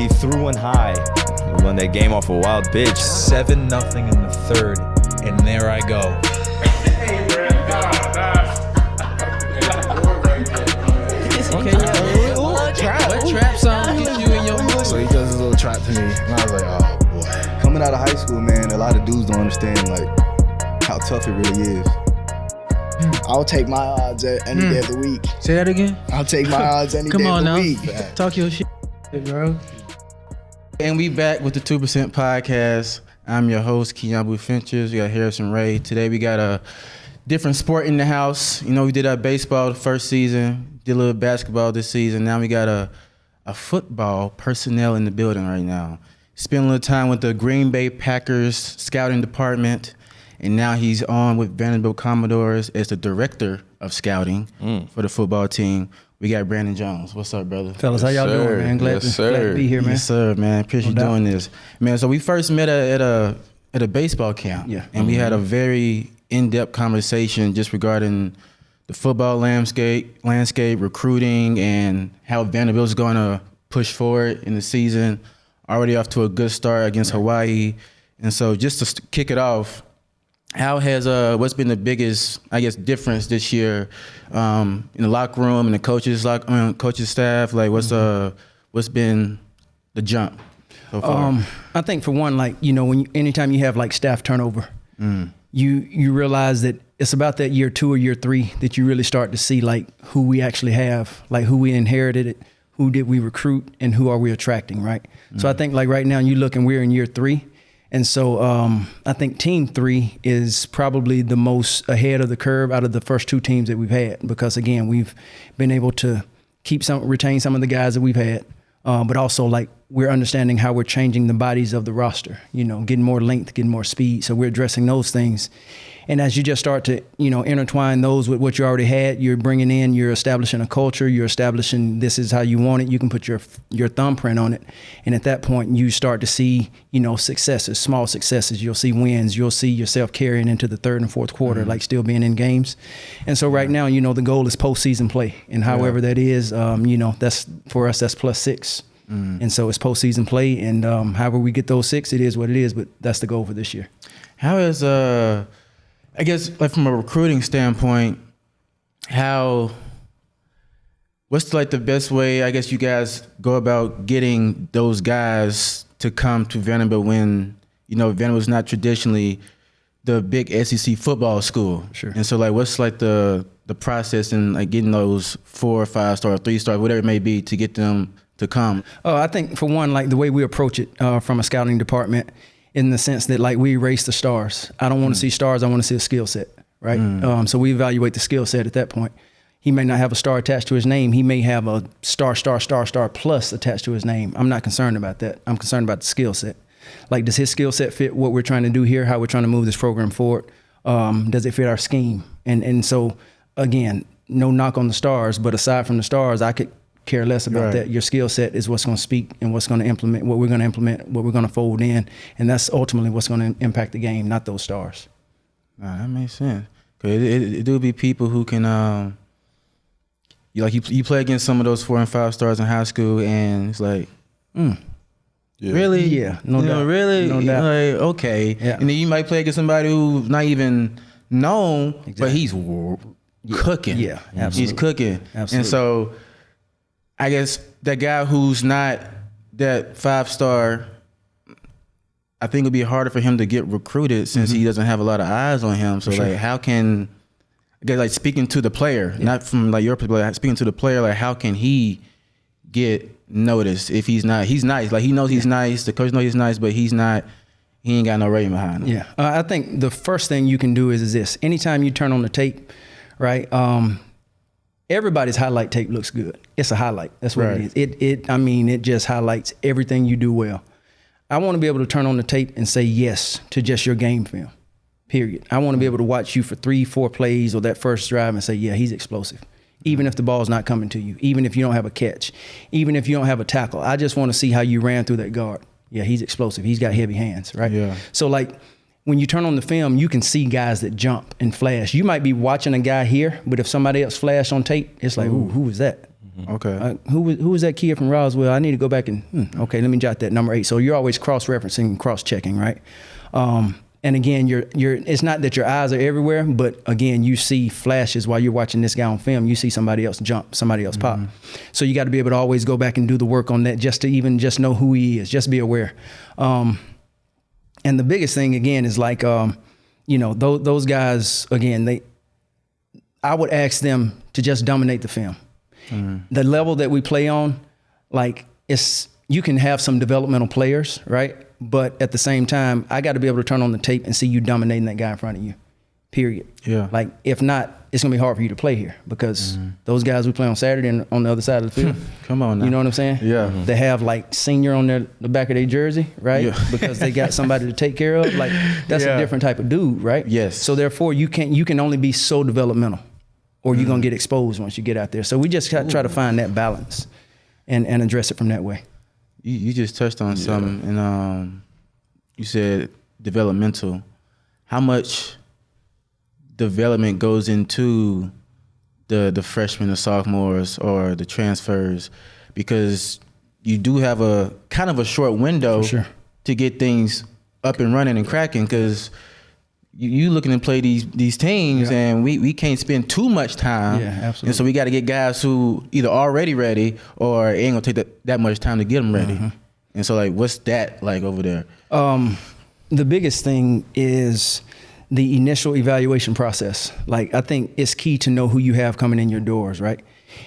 He threw one high. We won that game off a wild bitch. 7-0 in the third, and there I go. Okay, yeah. What trap song get you in your mood? So he does his little trap to me, and I was like, oh boy. Coming out of high school, man, a lot of dudes don't understand like how tough it really is. I'll take my odds any day of the week. Say that again. I'll take my odds any day of the week. Talk your shit, bro. And we back with the 2% podcast. I'm your host, Kiambu Finchers. We got Harrison Ray. Today we got a different sport in the house. You know, we did our baseball the first season, did a little basketball this season. Now we got a football personnel in the building right now. Spent a little time with the Green Bay Packers scouting department, and now he's on with Vanderbilt Commodores as the director of scouting for the football team. We got Brandon Jones. What's up, brother? Fellas, how y'all doing, man? Glad to be here, man. Yes, sir, man. Appreciate you doing this. Man, so we first met at a baseball camp. Yeah. And we had a very in-depth conversation just regarding the football landscape, recruiting, and how Vanderbilt is going to push forward in the season. Already off to a good start against Hawaii. And so just to kick it off, how has what's been the biggest, I guess, difference this year in the locker room and the coaches staff? Like, what's been the jump so far? I think for one, like, you know, anytime you have like staff turnover, you realize that it's about that year 2 or year 3 that you really start to see like who we actually have, like who we inherited, who did we recruit, and who are we attracting, right? So I think like right now you look and we're in year 3. And so I think Team 3 is probably the most ahead of the curve out of the first 2 teams that we've had, because again, we've been able to retain some of the guys that we've had, but also like we're understanding how we're changing the bodies of the roster, you know, getting more length, getting more speed. So we're addressing those things. And as you just start to, you know, intertwine those with what you already had, you're bringing in, you're establishing a culture, you're establishing this is how you want it. You can put your thumbprint on it. And at that point, you start to see, you know, successes, small successes. You'll see wins. You'll see yourself carrying into the third and fourth quarter, like still being in games. And so right now, you know, the goal is postseason play. And however that is, you know, that's for us, that's +6. And so it's postseason play. And however we get those 6, it is what it is. But that's the goal for this year. How is I guess, like from a recruiting standpoint, what's like the best way, I guess, you guys go about getting those guys to come to Vanderbilt when, you know, Vanderbilt's not traditionally the big SEC football school. Sure. And so like, what's like the process in like getting those 4 or 5 star, 3 star, whatever it may be, to get them to come? I think for one, like the way we approach it from a scouting department, in the sense that like we erase the stars. I don't want to see stars. I want to see a skill set, right? So we evaluate the skill set at that point. He may not have a star attached to his name. He may have a star plus attached to his name. I'm not concerned about that. I'm concerned about the skill set. Like, does his skill set fit what we're trying to do here, how we're trying to move this program forward? Does it fit our scheme? And so, again, no knock on the stars, but aside from the stars, I could care less about that. Your skill set is what's going to speak and what's going to implement, what we're going to implement, what we're going to fold in. And that's ultimately what's going to impact the game, not those stars. That makes sense. Cause it do be people who can, you play against some of those 4 and 5 stars in high school, and it's like, really? Yeah, no doubt. Really? No doubt. Like, okay. Yeah. And then you might play against somebody who's not even known, but he's cooking. Yeah, absolutely. He's cooking. Absolutely. And so I guess that guy who's not that 5-star, I think it'd be harder for him to get recruited since he doesn't have a lot of eyes on him. So like, how can, I guess, like speaking to the player, not from like your perspective, speaking to the player, like how can he get noticed if he's nice? Like he knows he's nice, the coach knows he's nice, but he ain't got no rating behind him. Yeah, I think the first thing you can do is this. Anytime you turn on the tape, right, everybody's highlight tape looks good. It's a highlight. That's what it is. It just highlights everything you do well. I want to be able to turn on the tape and say yes to just your game film, period. I want to be able to watch you for 3-4 plays or that first drive and say, yeah, he's explosive. Even if the ball's not coming to you, even if you don't have a catch, even if you don't have a tackle. I just want to see how you ran through that guard. Yeah, he's explosive. He's got heavy hands, right? Yeah. So like, when you turn on the film, you can see guys that jump and flash. You might be watching a guy here, but if somebody else flashed on tape, it's like, ooh, who is that? Okay. Who was that kid from Roswell? I need to go back and okay, let me jot that number 8. So you're always cross-referencing and cross-checking, right? And again, you're it's not that your eyes are everywhere, but again, you see flashes while you're watching this guy on film. You see somebody else jump, somebody else pop. So you got to be able to always go back and do the work on that just to just know who he is, just be aware. And the biggest thing again is like, those guys again, I would ask them to just dominate the film. The level that we play on, like you can have some developmental players, right? But at the same time, I got to be able to turn on the tape and see you dominating that guy in front of you, period. Yeah. Like, if not, it's going to be hard for you to play here because those guys we play on Saturday and on the other side of the field. Come on now. You know what I'm saying? Yeah. They have, like, senior on the back of their jersey, right? Yeah. Because they got somebody to take care of. Like, that's a different type of dude, right? Yes. So, therefore, you can only be so developmental or you're going to get exposed once you get out there. So, we just try to find that balance and address it from that way. You just touched on something, and you said developmental. How much development goes into the freshmen, the sophomores, or the transfers? Because you do have a kind of a short window to get things up and running and cracking. Because you looking to play these teams, and we can't spend too much time. Yeah, absolutely. And so we got to get guys who either already ready or it ain't gonna take that much time to get them ready. And so, like, what's that like over there? The biggest thing is the initial evaluation process. Like, I think it's key to know who you have coming in your doors, right?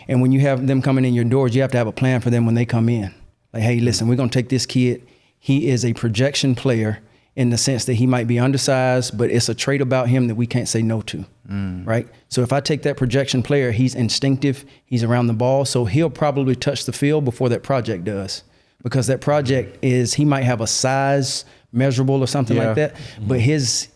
And when you have them coming in your doors, you have to have a plan for them when they come in. Like, hey, listen, we're gonna take this kid. He is a projection player in the sense that he might be undersized, but it's a trait about him that we can't say no to, right? So if I take that projection player, he's instinctive, he's around the ball, so he'll probably touch the field before that project does. Because that project he might have a size measurable or something like that, but his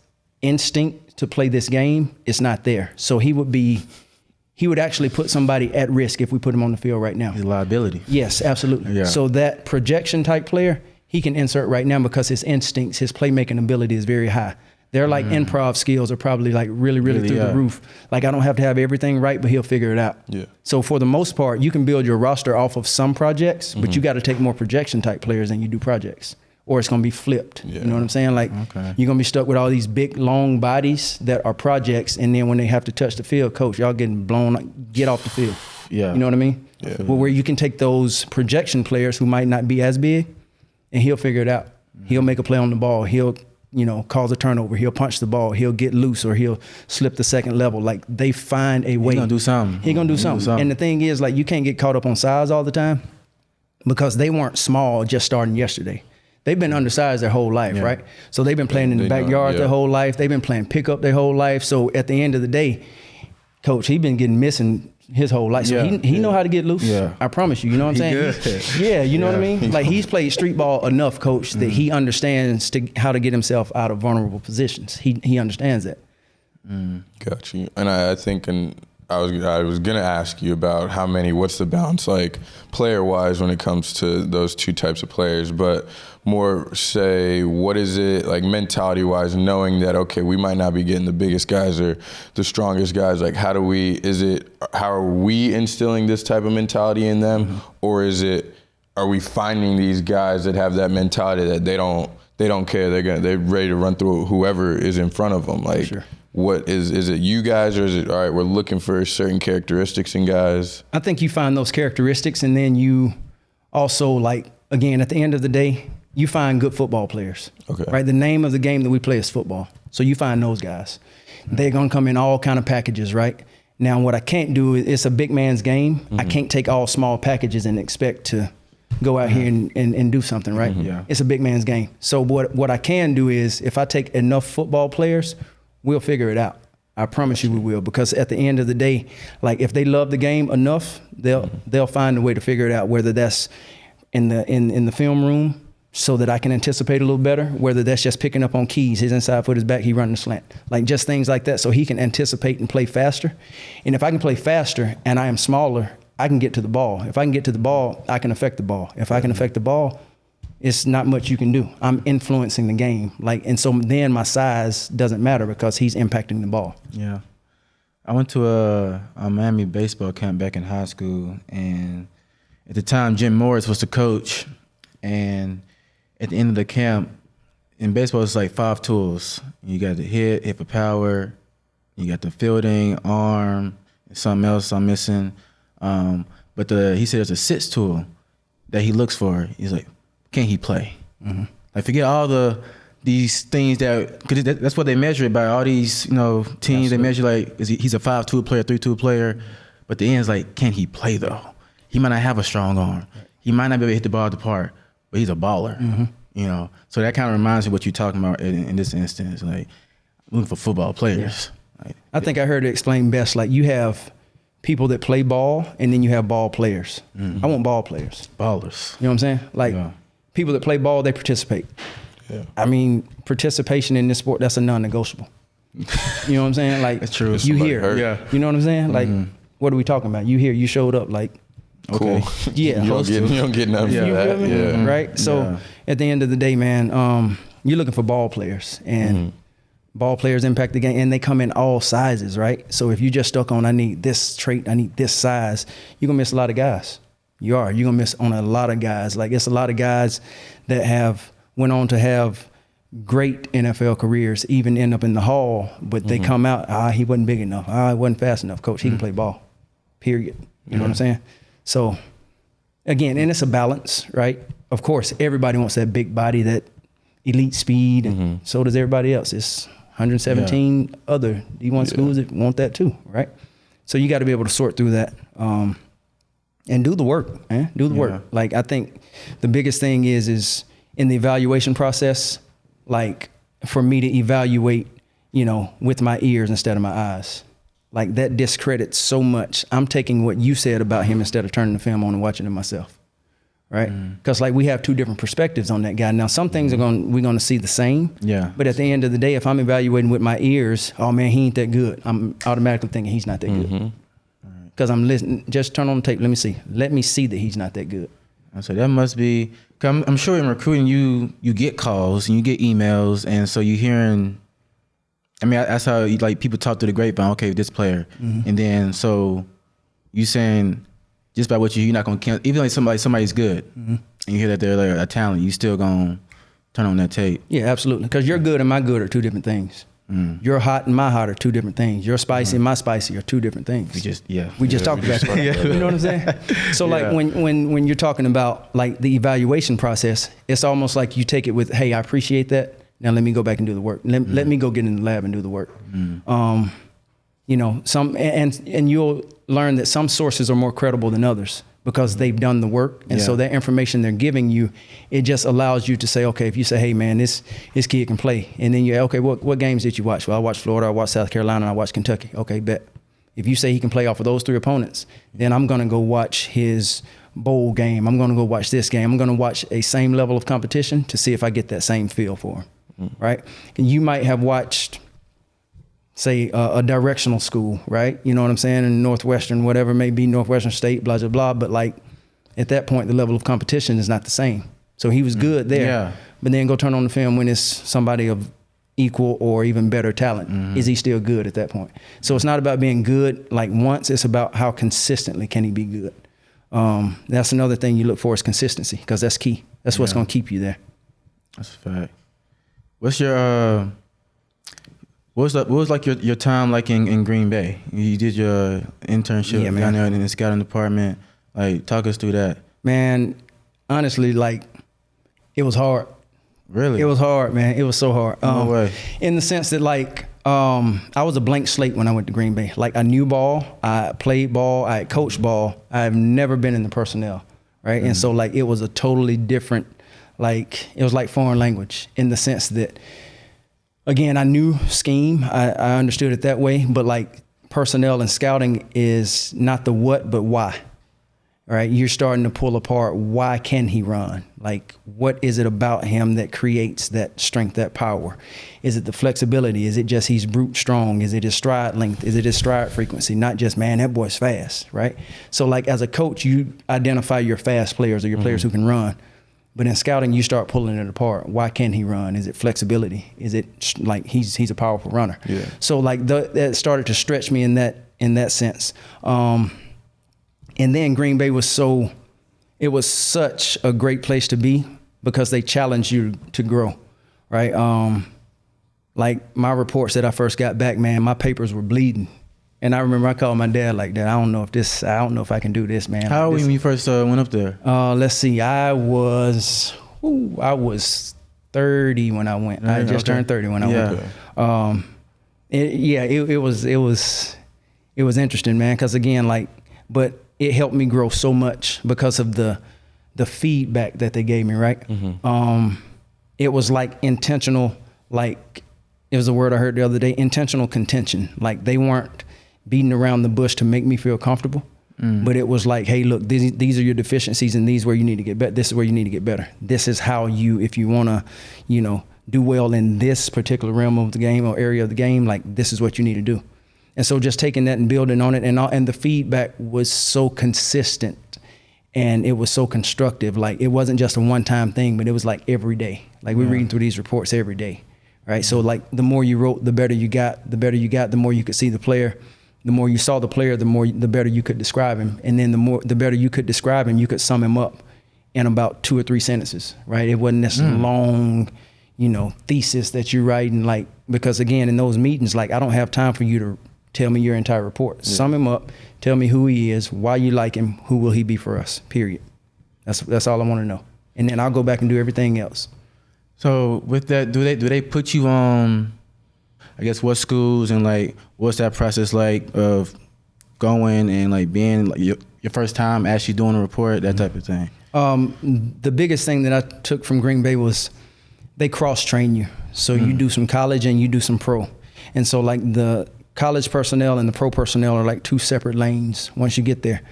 instinct to play this game is not there. So he would actually put somebody at risk if we put him on the field right now. His liability. Yes, absolutely. Yeah. So that projection type player, he can insert right now because his instincts, his playmaking ability is very high. Their like improv skills are probably like really through the roof. Like, I don't have to have everything right, but he'll figure it out. Yeah. So for the most part, you can build your roster off of some projects, but you got to take more projection type players than you do projects, or it's going to be flipped. Yeah. You know what I'm saying? Like, you're going to be stuck with all these big, long bodies that are projects, and then when they have to touch the field, coach, y'all getting blown, get off the field. Yeah. You know what I mean? Yeah. Well, where you can take those projection players who might not be as big, and he'll figure it out. He'll make a play on the ball. He'll, cause a turnover. He'll punch the ball. He'll get loose, or he'll slip the second level. Like, they find a way. He's gonna do something. He's gonna do something. And the thing is, like, you can't get caught up on size all the time because they weren't small just starting yesterday. They've been undersized their whole life, right? So they've been playing in the backyard their whole life. They've been playing pickup their whole life. So at the end of the day, coach, he's been getting missing his whole life. So he know how to get loose. Yeah. I promise you. You know what I'm saying? You know what I mean? Like, he's played street ball enough, coach, that he understands how to get himself out of vulnerable positions. He understands that. Got you. And I think, I was gonna ask you about what's the balance like player wise when it comes to those two types of players, but more say, what is it like mentality wise, knowing that, okay, we might not be getting the biggest guys or the strongest guys, like how are we instilling this type of mentality in them, or are we finding these guys that have that mentality that they don't care, they're ready to run through whoever is in front of them, like what is it you guys, or is it, all right, we're looking for certain characteristics in guys? I think you find those characteristics, and then you also, like, again, at the end of the day, you find good football players, right? The name of the game that we play is football. So you find those guys. They're going to come in all kind of packages, right? Now, what I can't do is, it's a big man's game. I can't take all small packages and expect to go out here and do something, right? It's a big man's game. So what I can do is, if I take enough football players, we'll figure it out. I promise you we will, because at the end of the day, like, if they love the game enough, they'll find a way to figure it out, whether that's in the film room so that I can anticipate a little better, whether that's just picking up on keys, his inside foot is back, he running the slant. Like, just things like that so he can anticipate and play faster. And if I can play faster and I am smaller, I can get to the ball. If I can get to the ball, I can affect the ball. If I can affect the ball, it's not much you can do. I'm influencing the game. Like, and so then my size doesn't matter because he's impacting the ball. Yeah. I went to a Miami baseball camp back in high school, and at the time, Jim Morris was the coach. And at the end of the camp, in baseball, it's like 5 tools. You got the hit for power. You got the fielding, arm, and something else I'm missing. But he said there's a sixth tool that he looks for. He's like, can he play? Mm-hmm. Like, forget all these things because that's what they measure it by. All these teams, Absolutely. They measure like he's a 5-tool player, 3-tool player. But the end is like, can he play though? He might not have a strong arm. He might not be able to hit the ball at the park, but he's a baller. Mm-hmm. So that kind of reminds me of what you're talking about in this instance. Like, looking for football players. Yeah. Like, I think I heard it explained best. Like, you have people that play ball, and then you have ball players. Mm-hmm. I want ball players. Ballers. You know what I'm saying? Like, people that play ball, they participate. Yeah. I mean, participation in this sport, that's a non-negotiable. You know what I'm saying? Like, that's true. You hear. Yeah. You know what I'm saying? Like, what are we talking about? You here, you showed up, like, okay. Cool. Yeah. You don't get nothing for that. Yeah. Right? So at the end of the day, man, you're looking for ball players, and ball players impact the game, and they come in all sizes, right? So if you just stuck on, I need this trait, I need this size, you're gonna miss a lot of guys. You're gonna miss on a lot of guys. Like, it's a lot of guys that went on to have great NFL careers, even end up in the Hall, but they come out, he wasn't big enough, he wasn't fast enough. Coach, he can play ball, period. You know what I'm saying? So again, and it's a balance, right? Of course, everybody wants that big body, that elite speed, and so does everybody else. It's 117 other D1 schools that want that too, right? So you got to be able to sort through that and do the work, man. Do the work. Like, I think the biggest thing is in the evaluation process, like, for me to evaluate, with my ears instead of my eyes. Like, that discredits so much. I'm taking what you said about him instead of turning the film on and watching it myself, right? Because like, we have 2 different perspectives on that guy. Now, some things we're going to see the same. Yeah. But at the end of the day, if I'm evaluating with my ears, oh man, he ain't that good, I'm automatically thinking he's not that good. Because I'm listening. Just turn on the tape. Let me see that he's not that good. So that must be. Cause I'm sure in recruiting, you get calls and you get emails, and so you're hearing. I mean, that's how people talk to the grapevine. Okay, this player, and then so you saying just by what you're not gonna count. Even like somebody's good, and you hear that they're like a talent, you still gonna turn on that tape. Yeah, absolutely. Because your good and my good are 2 different things. Your hot and my hot are 2 different things. Your spicy and my spicy are 2 different things. We just talked about that. You know what I'm saying? So like when you're talking about like the evaluation process, it's almost like you take it with, hey, I appreciate that. Now let me go back and do the work. Let me go get in the lab and do the work. Some and you'll learn that some sources are more credible than others because they've done the work. And so that information they're giving you, it just allows you to say, okay, if you say, hey man, this kid can play. And then okay, what games did you watch? Well, I watched Florida, I watched South Carolina, and I watched Kentucky. Okay, bet. If you say he can play off of those 3 opponents, then I'm going to go watch his bowl game. I'm going to go watch this game. I'm going to watch a same level of competition to see if I get that same feel for him. Right? And you might have watched, say, a directional school, right? You know what I'm saying? In Northwestern, whatever it may be, Northwestern State, blah, blah, blah. But like, at that point, the level of competition is not the same. So he was good there. Yeah. But then go turn on the film when it's somebody of equal or even better talent. Is he still good at that point? So it's not about being good like once. It's about how consistently can he be good. That's another thing you look for is consistency, because that's key. That's what's going to keep you there. That's a fact. What's your what was like your time like in Green Bay? You did your internship down there in the scouting department. Like, talk us through that. Man, honestly, like, it was hard. Really? It was hard, man. It was so hard. No way. In the sense that, like, I was a blank slate when I went to Green Bay. Like, I knew ball, I played ball, I had coached ball. I've never been in the personnel, right? And so, like, it was a totally different, like, it was like foreign language in the sense that, again, I knew scheme. I understood it that way. But, like, personnel and scouting is not the what, but why. Right, you're starting to pull apart, why can he run? Like, what is it about him that creates that strength, that power? Is it the flexibility? Is it just he's brute strong? Is it his stride length? Is it his stride frequency? Not just, man, that boy's fast, right? So, like, as a coach, you identify your fast players or your players who can run. But in scouting, you start pulling it apart. Why can't he run? Is it flexibility? Is it like he's a powerful runner? Yeah. So like that started to stretch me in that sense. And then Green Bay was such a great place to be because they challenge you to grow, right? Like my reports that I first got back, man, my papers were bleeding. And I remember I called my dad like, Dad, I don't know if I can do this, man. How old were you when you first went up there? Let's see, I was 30 when I went. I just turned 30 when I went. It was interesting, man, because again, but it helped me grow so much because of the feedback that they gave me, right? It was like intentional, like it was a word I heard the other day, intentional contention. Like they weren't beating around the bush to make me feel comfortable, but it was like, hey, look, these are your deficiencies and these are where you need to get better. This is where you need to get better. This is how if you want to, do well in this particular realm of the game or area of the game, like this is what you need to do. And so just taking that and building on it and the feedback was so consistent and it was so constructive. Like it wasn't just a one-time thing, but it was like every day. Like we're reading through these reports every day, right? So like the more you wrote, the better you got, the more you could see the player. The more you saw the player, the better you could describe him. And then the better you could describe him, you could sum him up in about 2 or 3 sentences, right? It wasn't this long, thesis that you're writing, like, because again, in those meetings, like, I don't have time for you to tell me your entire report. Yeah. Sum him up, tell me who he is, why you like him, who will he be for us, period. That's all I want to know. And then I'll go back and do everything else. So with that, do they put you on, I guess, what schools and like what's that process like of going and like being like your first time actually doing a report, that type of thing? The biggest thing that I took from Green Bay was they cross-train you. So you do some college and you do some pro. And so like the college personnel and the pro personnel are like 2 separate lanes once you get there.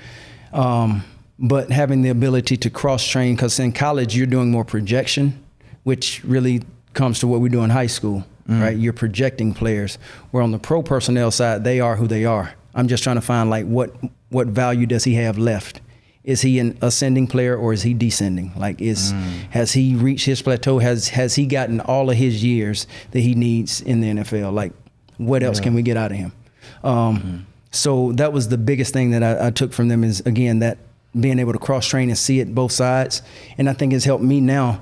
But having the ability to cross-train, because in college you're doing more projection, which really comes to what we do in high school. Right? You're projecting players. Where on the pro personnel side, they are who they are. I'm just trying to find like what value does he have left? Is he an ascending player or is he descending? Like has he reached his plateau? Has he gotten all of his years that he needs in the NFL? Like what else can we get out of him? So that was the biggest thing that I took from them is, again, that being able to cross train and see it both sides. And I think it's helped me now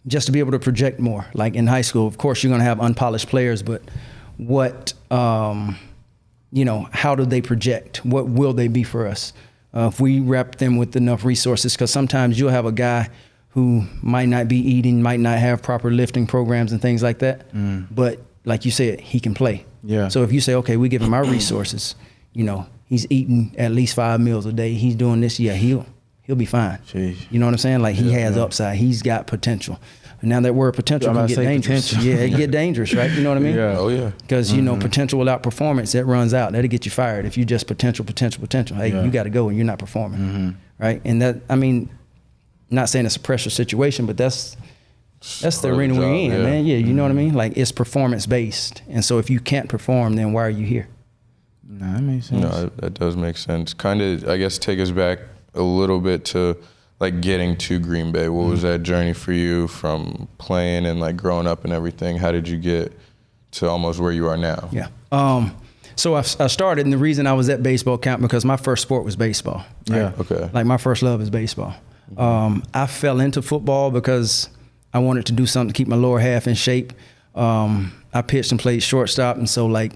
just to be able to project more. Like in high school, of course, you're going to have unpolished players, but how do they project? What will they be for us? If we wrap them with enough resources, because sometimes you'll have a guy who might not be eating, might not have proper lifting programs and things like that, but like you said, he can play. Yeah. So if you say, okay, we give him our resources, he's eating at least 5 meals a day, he's doing this, he'll be fine. Jeez. You know what I'm saying? Like he has upside. He's got potential. And now that word potential can get dangerous. Potential. Yeah, it get dangerous, right? You know what I mean? Yeah. Oh yeah. Because potential without performance, that runs out. That'll get you fired if you just potential. Hey, you got to go and you're not performing, right? And that, not saying it's a pressure situation, but that's the arena we're in, man. Yeah, you know what I mean? Like it's performance based, and so if you can't perform, then why are you here? No, that makes sense. No, that does make sense. Kind of, I guess, take us back a little bit to like getting to Green Bay. What was that journey for you from playing and like growing up and everything? How did you get to almost where you are now? Yeah. So I started, and the reason I was at baseball camp because my first sport was baseball. Right? Yeah. Okay. Like my first love is baseball. I fell into football because I wanted to do something to keep my lower half in shape. I pitched and played shortstop, and so like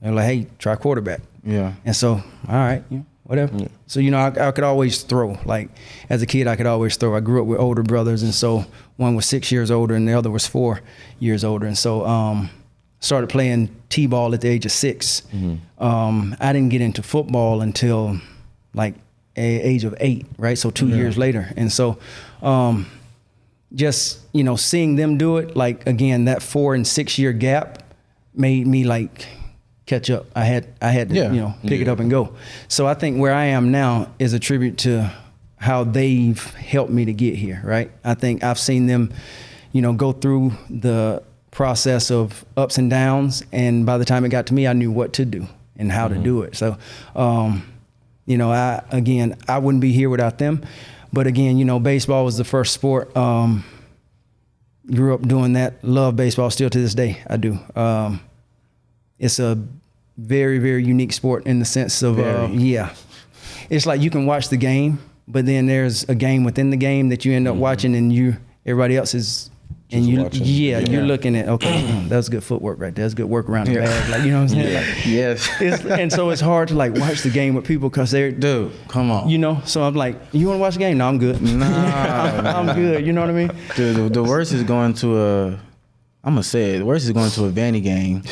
they're like, hey, try quarterback. Yeah. And so, all right, whatever. Yeah. So, I could always throw. Like, as a kid, I could always throw. I grew up with older brothers, and so one was 6 years older and the other was 4 years older. And so started playing T-ball at the age of 6. I didn't get into football until, like, age of 8, right? So 2 years later. And so just, seeing them do it, like, again, that 4 and 6 year gap made me, like, catch up. I had to, pick it up and go. So I think where I am now is a tribute to how they've helped me to get here, right? I think I've seen them, go through the process of ups and downs, and by the time it got to me, I knew what to do and how to do it. So, I wouldn't be here without them. But again, you know, baseball was the first sport. Grew up doing that. Love baseball still to this day. I do. It's a very, very unique sport in the sense of, it's like you can watch the game, but then there's a game within the game that you end up watching, and everybody else is, and Just you, watching. you're looking at, okay, that was good footwork right there. That's good work around the bag. Like, you know what I'm saying? Like, Yes. and so it's hard to like watch the game with people because they're, Dude, come on. you know, so I'm like, you want to watch the game? No, I'm good. Nah, I'm good. You know what I mean? Dude, the worst is going to I'm going to say it, the worst is going to a Vandy game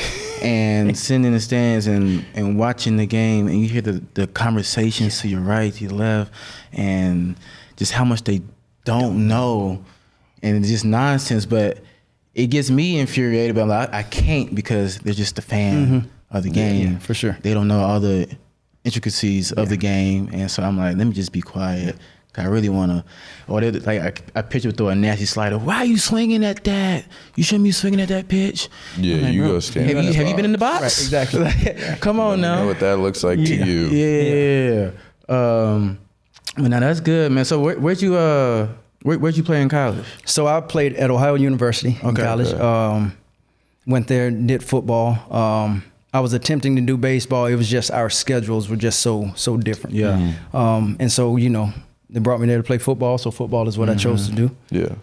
and sitting in the stands and watching the game, and you hear the conversations to your right, to your left, and just how much they don't know, and it's just nonsense. But it gets me infuriated, but like, I can't, because they're just a fan of the game. Yeah, for sure. They don't know all the intricacies of the game, and so I'm like, let me just be quiet. I really want to, or like I picture throw a nasty slider. Why are you swinging at that? You shouldn't be swinging at that pitch. Yeah, I'm like, you bro, go stand. Have you been in the box? Right, exactly. Like, come on You now. know what that looks like to you. Yeah. But now that's good, man. So where'd you play in college? So I played at Ohio University in college. Went there, did football. I was attempting to do baseball. It was just our schedules were just so different. Yeah. And so, you know, they brought me there to play football. So football is what I chose to do. Yeah.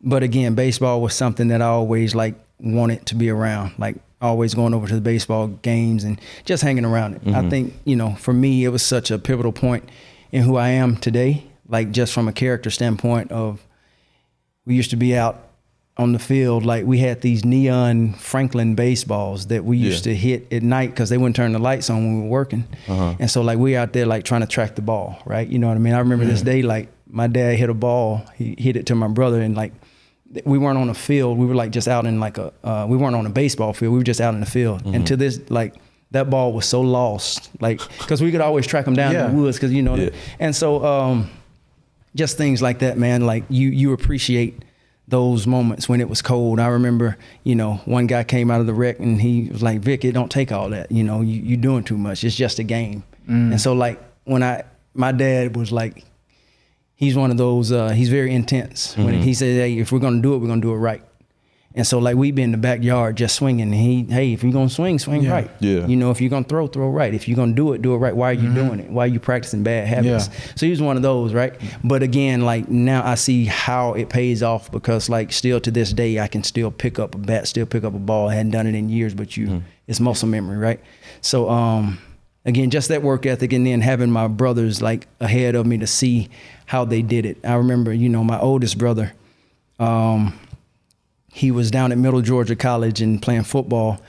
But again, baseball was something that I always like wanted to be around. Like always going over to the baseball games and just hanging around it. I think, you know, for me, it was such a pivotal point in who I am today. Like just from a character standpoint of, we used to be out on the field, like we had these neon Franklin baseballs that we used to hit at night because they wouldn't turn the lights on when we were working. And so like we out there like trying to track the ball, right? You know what I mean? I remember this day, like my dad hit a ball, he hit it to my brother, and like we weren't on a field. We were like just out in like we weren't on a baseball field. We were just out in the field. And to this, like that ball was so lost, like, cause we could always track them down in the woods, cause you know, and so just things like that, man. Like you appreciate those moments when it was cold. I remember, you know, one guy came out of the wreck and he was like, Vic, it don't take all that. You know, you doing too much. It's just a game. And so like when my dad was like, he's one of those, he's very intense. When he said, hey, if we're going to do it, we're going to do it right. And so like we'd be in the backyard just swinging, and hey, if you're going to swing right. Yeah. You know, if you're going to throw right. If you're going to do it right. Why are you doing it? Why are you practicing bad habits? So he was one of those, right? But again, like now I see how it pays off, because like still to this day, I can still pick up a bat, still pick up a ball. I hadn't done it in years, but it's muscle memory, right? So again, just that work ethic, and then having my brothers like ahead of me to see how they did it. I remember, you know, my oldest brother, he was down at Middle Georgia College and playing football,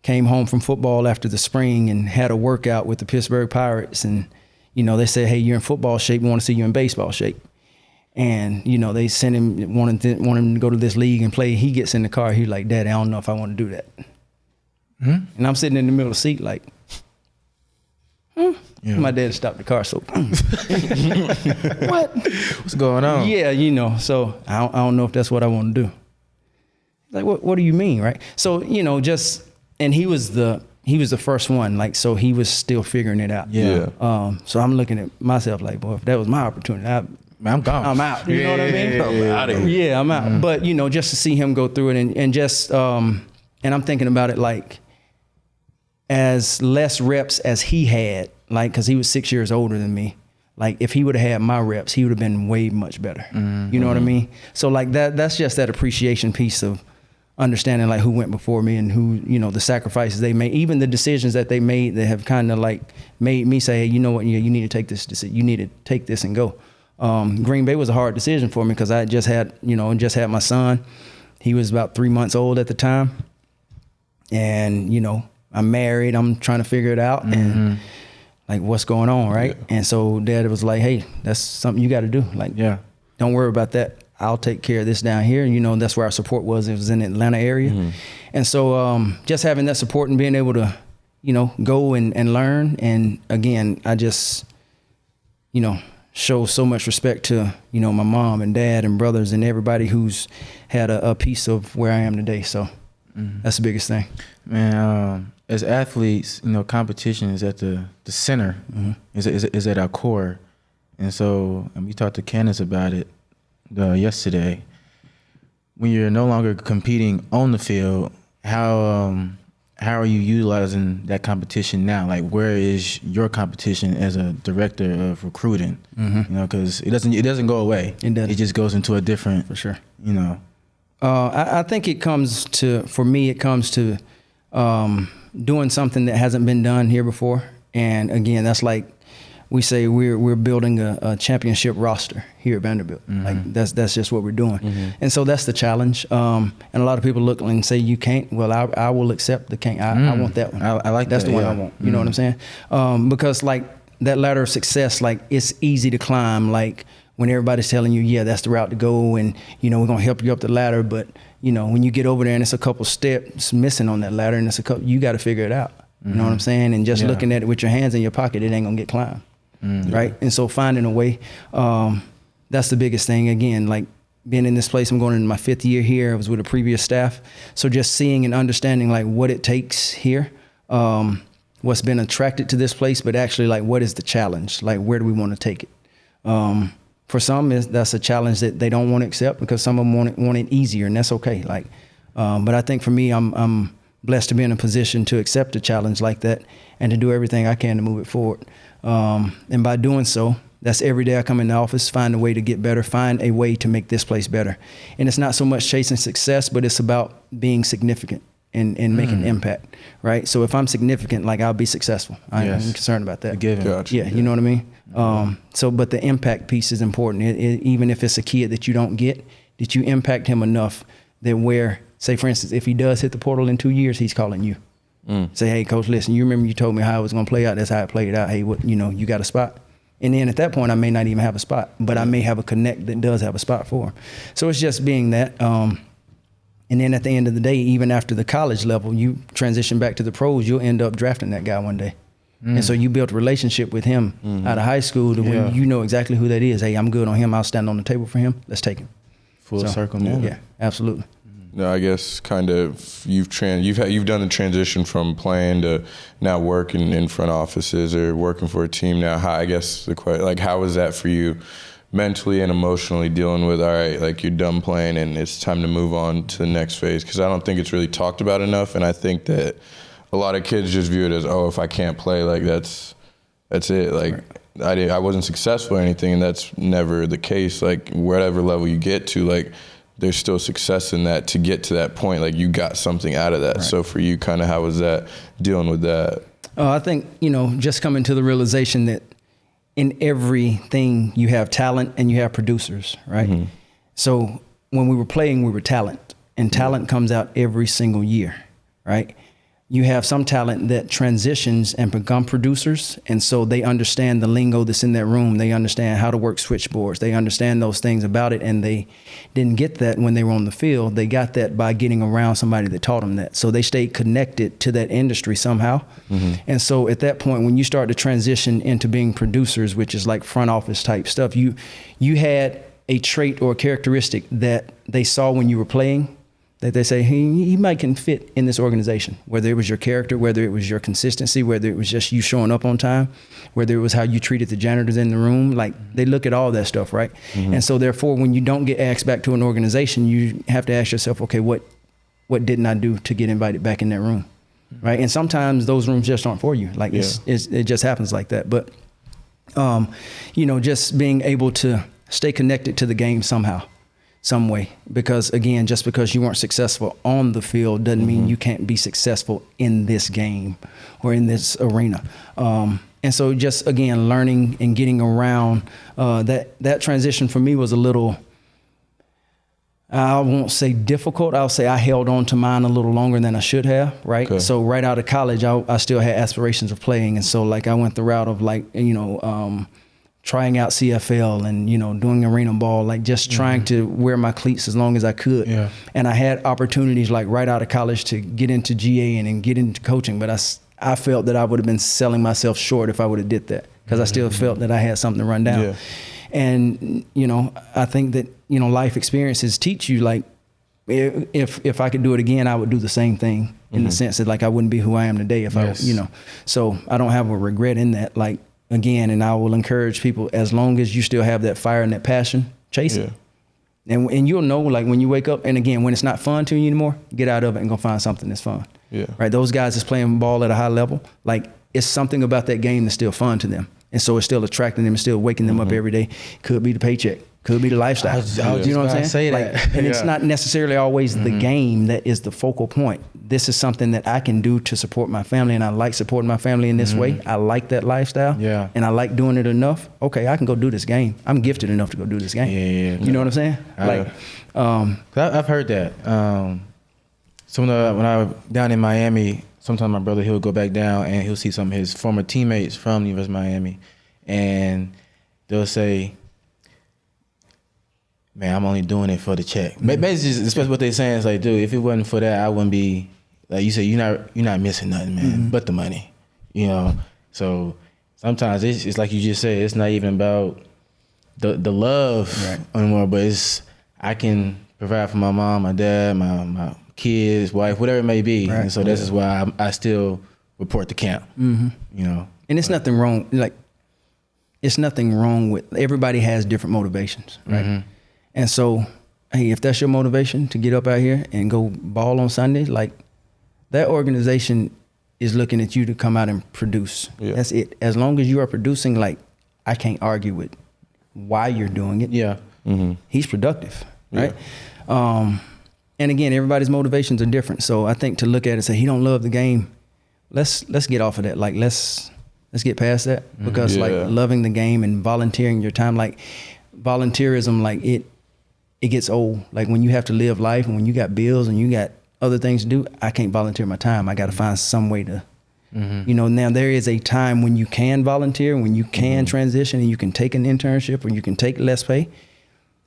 came home from football after the spring and had a workout with the Pittsburgh Pirates. And, you know, they said, hey, you're in football shape. We want to see you in baseball shape. And, you know, they sent him, wanted him to go to this league and play. He gets in the car. He's like, Daddy, I don't know if I want to do that. And I'm sitting in the middle of the seat like, My dad stopped the car, so what? What's going on? Yeah, you know, so I don't know if that's what I want to do. Like, what do you mean, right? So, you know, and he was the first one, like, so he was still figuring it out. So I'm looking at myself like, boy, if that was my opportunity, I'm gone. I'm out. You know what I mean? I'm out of here. Yeah, I'm out. But, you know, just to see him go through it and just, and I'm thinking about it like, as less reps as he had, like, cause he was 6 years older than me. Like, if he would have had my reps, he would have been way much better. You know what I mean? So like that's just that appreciation piece of understanding like who went before me and who, you know, the sacrifices they made, even the decisions that they made that have kind of like made me say, hey, you know what, you need to take this decision. You need to take this and go. Green Bay was a hard decision for me because I just had my son. He was about 3 months old at the time. And, you know, I'm married, I'm trying to figure it out and like, what's going on, right? And so Dad was like, hey, that's something you got to do. Like, don't worry about that. I'll take care of this down here. And, you know, that's where our support was. It was in the Atlanta area. And so just having that support and being able to, you know, go and learn. And again, I just, you know, show so much respect to, you know, my mom and dad and brothers and everybody who's had a piece of where I am today. So that's the biggest thing. Man, as athletes, you know, competition is at the center, is at our core. And we talked to Candace about it yesterday. When you're no longer competing on the field, how are you utilizing that competition now? Like, where is your competition as a director of recruiting? You know, because it doesn't go away. It doesn't. It just goes into a different, For sure. you know. I think it comes to doing something that hasn't been done here before. And again, that's like we say we're building a championship roster here at Vanderbilt. Like that's just what we're doing. And so that's the challenge. And a lot of people look and say you can't. Well, I will accept the can't. I want that one. I like that's that, the one yeah. I want. You know what I'm saying? Because like that ladder of success, like it's easy to climb. Like when everybody's telling you, yeah, that's the route to go, and you know we're gonna help you up the ladder. But you know when you get over there and it's a couple steps missing on that ladder, and it's you got to figure it out. You know what I'm saying? And just looking at it with your hands in your pocket, it ain't gonna get climbed. Right? And so finding a way, that's the biggest thing. Again, like being in this place, I'm going into my 5th year here. I was with a previous staff. So just seeing and understanding like what it takes here, what's been attracted to this place, but actually like what is the challenge? Like where do we want to take it? For some, that's a challenge that they don't want to accept because some of them want it easier, and that's okay. Like, but I think for me, I'm blessed to be in a position to accept a challenge like that and to do everything I can to move it forward. And by doing so, that's every day I come in the office, find a way to get better, find a way to make this place better. And it's not so much chasing success, but it's about being significant and making impact, right? So if I'm significant, like I'll be successful. I'm concerned about that. Gotcha. Yeah, you know what I mean? But the impact piece is important. Even if it's a kid that you don't get, that you impact him enough that where, say for instance, if he does hit the portal in 2 years, he's calling you. Say, hey, coach, listen, you remember you told me how it was going to play out. That's how it played out. Hey, you got a spot? And then at that point, I may not even have a spot, but I may have a connect that does have a spot for him. So it's just being that. And then at the end of the day, even after the college level, you transition back to the pros, you'll end up drafting that guy one day. And so you built a relationship with him out of high school to where you know exactly who that is. Hey, I'm good on him. I'll stand on the table for him. Let's take him. Full circle now. Yeah, absolutely. No, I guess kind of you've done the transition from playing to now working in front offices or working for a team now. How, I guess the question, like, how was that for you mentally and emotionally dealing with, all right, like you're done playing and it's time to move on to the next phase? Because I don't think it's really talked about enough, and I think that a lot of kids just view it as, oh, if I can't play, like that's it. Like I wasn't successful or anything, and that's never the case. Like whatever level you get to, like there's still success in that to get to that point. Like you got something out of that. Right. So for you, kind of how was that dealing with that? I think, just coming to the realization that in everything you have talent and you have producers, right? So when we were playing, we were talent, and talent comes out every single year, right? You have some talent that transitions and become producers, and so they understand the lingo that's in that room. They understand how to work switchboards. They understand those things about it, and they didn't get that when they were on the field. They got that by getting around somebody that taught them that. So they stayed connected to that industry somehow. And so at that point, when you start to transition into being producers, which is like front office type stuff, you had a trait or a characteristic that they saw when you were playing, that they say, hey, he might can fit in this organization, whether it was your character, whether it was your consistency, whether it was just you showing up on time, whether it was how you treated the janitors in the room. Like they look at all that stuff, right? And so therefore, when you don't get asked back to an organization, you have to ask yourself, okay, what didn't I do to get invited back in that room, right? And sometimes those rooms just aren't for you. Like it just happens like that. But, just being able to stay connected to the game somehow. Some way, because again, just because you weren't successful on the field doesn't mean you can't be successful in this game or in this arena. And so just again, learning and getting around that transition for me was a little, I won't say difficult. I'll say I held on to mine a little longer than I should have. Right. Okay. So right out of college, I still had aspirations of playing. And so like, I went the route of like, trying out CFL and, doing arena ball, like just trying to wear my cleats as long as I could. Yeah. And I had opportunities like right out of college to get into GA and get into coaching. But I felt that I would have been selling myself short if I would have did that, because I still felt that I had something to run down. Yeah. And, I think that, life experiences teach you, like, if I could do it again, I would do the same thing in the sense that like I wouldn't be who I am today if I, so I don't have a regret in that. Like, again, and I will encourage people, as long as you still have that fire and that passion, chase it. And you'll know, like, when you wake up, and again, when it's not fun to you anymore, get out of it and go find something that's fun. Yeah. Right? Those guys that's playing ball at a high level, like, it's something about that game that's still fun to them. And so it's still attracting them, it's still waking them up every day. Could be the paycheck, could be the lifestyle. I was you know what I'm just about saying? to say that. Like, and it's not necessarily always the game that is the focal point. This is something that I can do to support my family, and I like supporting my family in this way. I like that lifestyle. Yeah. And I like doing it enough. Okay, I can go do this game. I'm gifted enough to go do this game. Yeah. You know what I'm saying? Like, 'Cause I've heard that. So when I was down in Miami, sometimes my brother, he'll go back down and he'll see some of his former teammates from the University of Miami, and they'll say, "Man, I'm only doing it for the check." Basically, especially what they're saying is like, "Dude, if it wasn't for that, I wouldn't be." Like you said, you're not missing nothing, man, but the money. You know, so sometimes it's like you just said, it's not even about the love anymore, but it's I can provide for my mom, my dad, my kids, wife, whatever it may be. Right. And so this is why I still report to camp. You know, and it's nothing wrong. Like, it's nothing wrong with, everybody has different motivations, right? And so, hey, if that's your motivation to get up out here and go ball on Sunday, like, that organization is looking at you to come out and produce. Yeah. That's it. As long as you are producing, like, I can't argue with why you're doing it. yeah. He's productive, right? And again, everybody's motivations are different. So I think to look at it and say, he don't love the game, let's get off of that. Like, let's get past that, because like, loving the game and volunteering your time, like, volunteerism, like, it gets old. Like, when you have to live life and when you got bills and you got other things to do, I can't volunteer my time. I got to find some way to, you know, now there is a time when you can volunteer, when you can transition and you can take an internship or you can take less pay.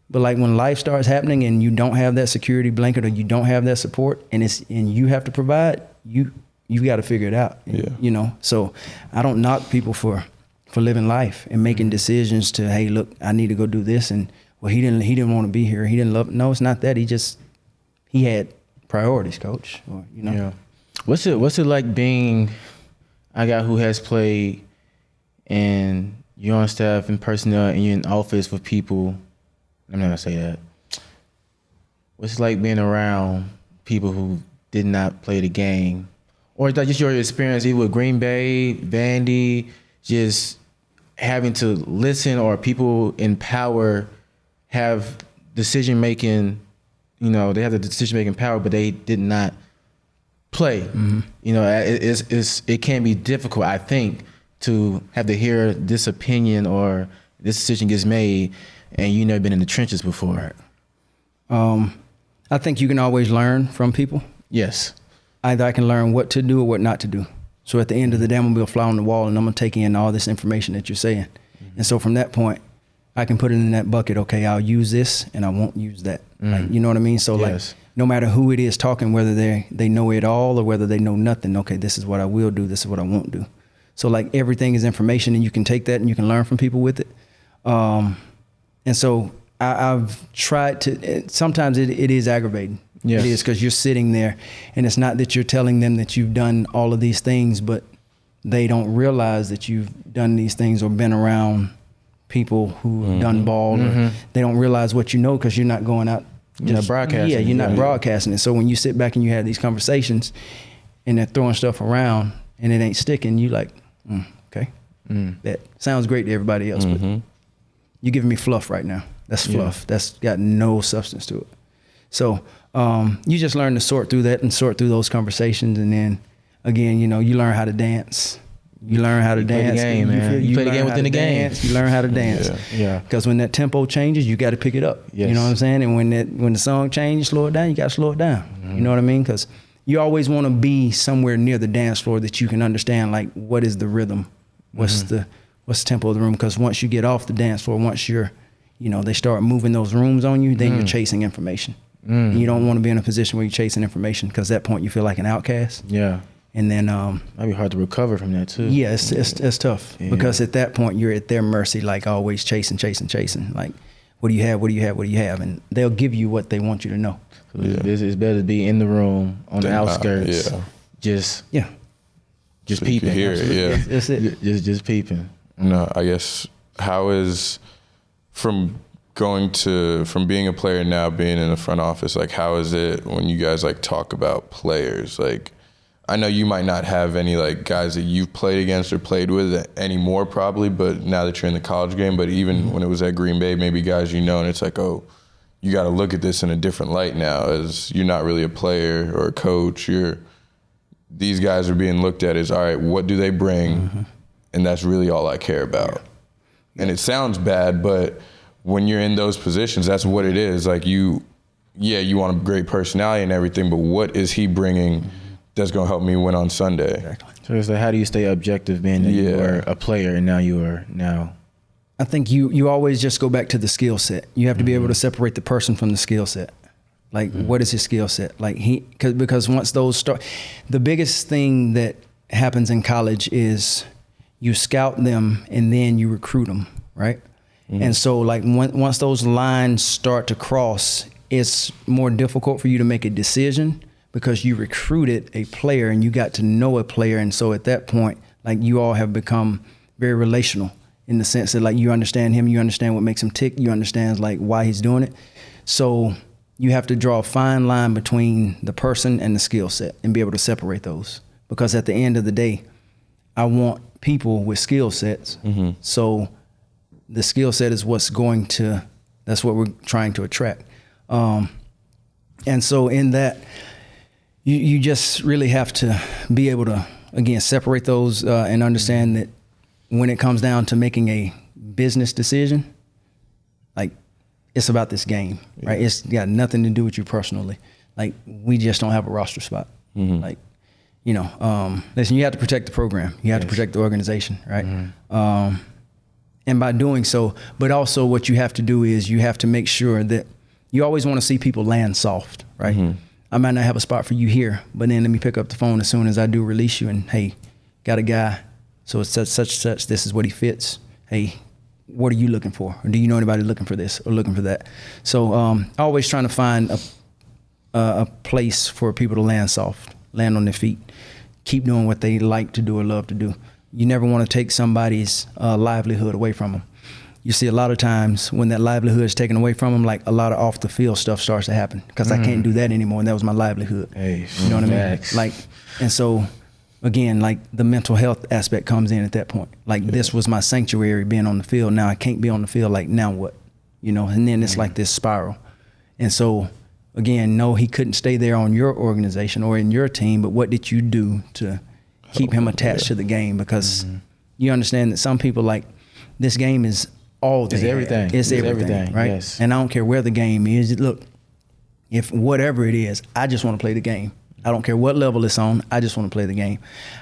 But like, when life starts happening and you don't have that security blanket or you don't have that support, and you have to provide, you got to figure it out. Yeah. You know, so I don't knock people for living life and making decisions to, hey, look, I need to go do this, and well, he didn't want to be here. He didn't love. No, it's not that. He had priorities, coach. Or, you know. Yeah. What's it like being a guy who has played, and you're on staff and personnel and you're in office with people? I'm not gonna say that. What's it like being around people who did not play the game, or like just your experience either with Green Bay, Vandy, just having to listen, or people in power have decision making? You know, they have the decision making power, but they did not play. You know, it can be difficult, I think, to have to hear this opinion or this decision gets made, and you never been in the trenches before. I think you can always learn from people. Yes. Either I can learn what to do or what not to do. So at the end of the day, I'm gonna be a fly on the wall, and I'm gonna take in all this information that you're saying. And so from that point, I can put it in that bucket. Okay, I'll use this and I won't use that. Like, you know what I mean? So Yes. like, no matter who it is talking, whether they know it all or whether they know nothing, okay, this is what I will do, this is what I won't do. So like, everything is information, and you can take that and you can learn from people with it. And so I've tried to, sometimes it is aggravating. Yes. It is, because you're sitting there and it's not that you're telling them that you've done all of these things, but they don't realize that you've done these things or been around people who have done ball. Or they don't realize what you know, because you're not going out. You're not broadcasting. Yeah, you're not broadcasting it. So when you sit back and you have these conversations and they're throwing stuff around and it ain't sticking, you like, okay, that sounds great to everybody else, but you're giving me fluff right now. That's fluff. That's got no substance to it. So you just learn to sort through that and sort through those conversations. And then again, you know, you learn how to dance. You learn how to dance. Play the game, man. You play the learn game how within to the game. dance. You learn how to dance. Yeah. Because when that tempo changes, you got to pick it up. Yes. You know what I'm saying? And when the song changes, slow it down. You got to slow it down. You know what I mean? Because you always want to be somewhere near the dance floor that you can understand, like, what is the rhythm? What's the tempo of the room? Because once you get off the dance floor, once you're, you know, they start moving those rooms on you, then you're chasing information. And you don't want to be in a position where you're chasing information, because at that point you feel like an outcast. Yeah. And then Might be hard to recover from that too. yeah, it's tough, because at that point you're at their mercy, like always chasing. Like, what do you have? What do you have? What do you have? And they'll give you what they want you to know. So it's better to be in the room on the outskirts. Just Yeah, just So you can peeping. hear it, yeah. that's it. Just peeping. No, I guess how is from being a player now being in the front office, like how is it when you guys like talk about players? Like I know you might not have any like guys that you've played against or played with anymore probably, but now that you're in the college game, but even when it was at Green Bay, maybe guys you know, and it's like, oh, you got to look at this in a different light now, as you're not really a player or a coach. These guys are being looked at as, all right, what do they bring? And that's really all I care about. And it sounds bad, but when you're in those positions, that's what it is. Like you want a great personality and everything, but what is he bringing that's going to help me win on Sunday? Exactly. So it's like, how do you stay objective being that you were a player and now you are now? I think you always just go back to the skill set. You have to be able to separate the person from the skill set. Like, what is his skill set? Like because once those start, the biggest thing that happens in college is you scout them and then you recruit them, right? And so like once those lines start to cross, it's more difficult for you to make a decision because you recruited a player and you got to know a player. And so at that point, like you all have become very relational in the sense that like you understand him, you understand what makes him tick, you understand like why he's doing it. So you have to draw a fine line between the person and the skill set and be able to separate those. Because at the end of the day, I want people with skill sets. So the skill set is that's what we're trying to attract. And so in that, you just really have to be able to, again, separate those and understand that when it comes down to making a business decision, like it's about this game, right? It's got nothing to do with you personally. Like we just don't have a roster spot. Like, listen, you have to protect the program. You have to protect the organization, right? And by doing so, but also what you have to do is you have to make sure that you always want to see people land soft, right? I might not have a spot for you here, but then let me pick up the phone as soon as I do release you and, hey, got a guy. So it's such, this is what he fits. Hey, what are you looking for? Or do you know anybody looking for this or looking for that? So always trying to find a place for people to land soft, land on their feet, keep doing what they like to do or love to do. You never want to take somebody's livelihood away from them. You see a lot of times when that livelihood is taken away from them, like a lot of off the field stuff starts to happen because I can't do that anymore. And that was my livelihood. Hey, you know what I mean? Like, and so again, like the mental health aspect comes in at that point. Like this was my sanctuary being on the field. Now I can't be on the field. Like now what? And then it's like this spiral. And so again, no, he couldn't stay there on your organization or in your team, but what did you do to keep him attached to the game? Because you understand that some people like this game is all they It's everything. have. It's everything, right? Yes. And I don't care where the game is. Look, if whatever it is, I just want to play the game. I don't care what level it's on. I just want to play the game.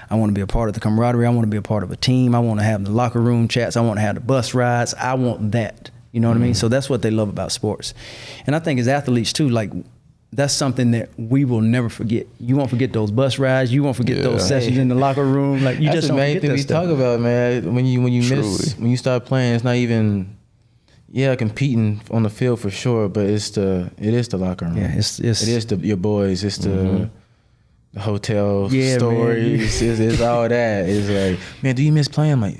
I want to be a part of the camaraderie. I want to be a part of a team. I want to have the locker room chats. I want to have the bus rides. I want that. You know what I mean? So that's what they love about sports. And I think as athletes too, like that's something that we will never forget. You won't forget those bus rides. You won't forget those sessions in the locker room. Like you That's just the don't main forget thing that we stuff. talk about, man. When you start playing, it's not even competing on the field for sure, but it is the locker room. Yeah, it is your boys. It's the hotel stories. It's all that. It's like, man, do you miss playing? I'm like,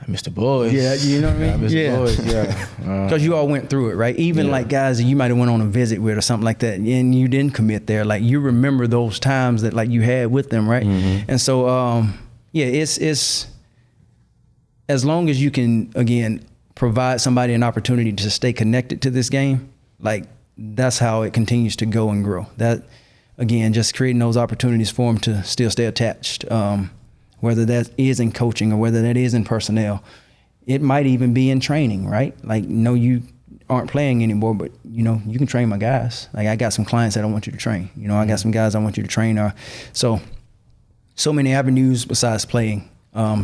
I miss the boys. Yeah, you know what I mean? I miss the boys. Yeah, because you all went through it, right? Even like guys that you might have went on a visit with or something like that, and you didn't commit there. Like you remember those times that like you had with them, right? And so, it's as long as you can again provide somebody an opportunity to stay connected to this game, like that's how it continues to go and grow. That again, just creating those opportunities for them to still stay attached. Whether that is in coaching or whether that is in personnel. It might even be in training, right? Like, no, you aren't playing anymore, but, you can train my guys. Like, I got some clients that I want you to train. I got some guys I want you to train. So many avenues besides playing.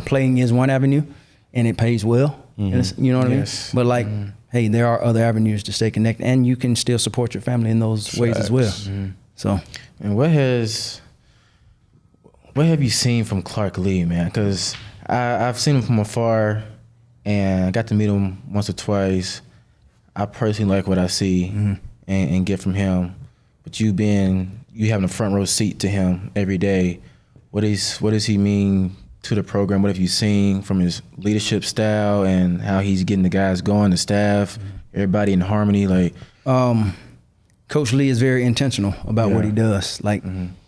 Playing is one avenue, and it pays well. You know what I mean? But, like, hey, there are other avenues to stay connected, and you can still support your family in those ways as well. So, and what have you seen from Clark Lee, man? Because I've seen him from afar, and I got to meet him once or twice. I personally like what I see and get from him. But you having a front row seat to him every day, what does he mean to the program? What have you seen from his leadership style and how he's getting the guys going, the staff, everybody in harmony? Like, Coach Lee is very intentional about what he does. Like,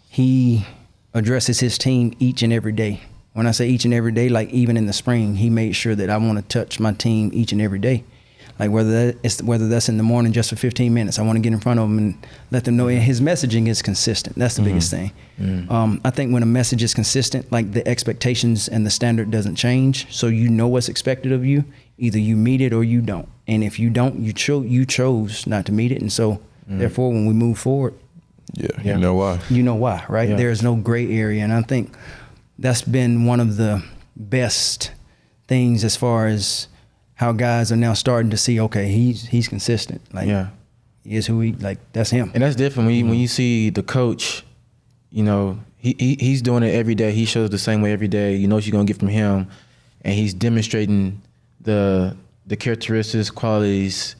he addresses his team each and every day. When I say each and every day, like even in the spring, he made sure that I want to touch my team each and every day. Like whether that's in the morning just for 15 minutes, I want to get in front of them and let them know. And his messaging is consistent. That's the biggest thing. I think when a message is consistent, like the expectations and the standard doesn't change, so you know what's expected of you. Either you meet it or you don't. And if you don't, you chose not to meet it. And so therefore, when we move forward, you know why. You know why, right? Yeah. There's no gray area, and I think that's been one of the best things as far as how guys are now starting to see, okay, he's consistent. Like, he is who that's him. And that's different when you see the coach, you know, he's doing it every day. He shows the same way every day. You know what you're gonna get from him, and he's demonstrating the characteristics, qualities.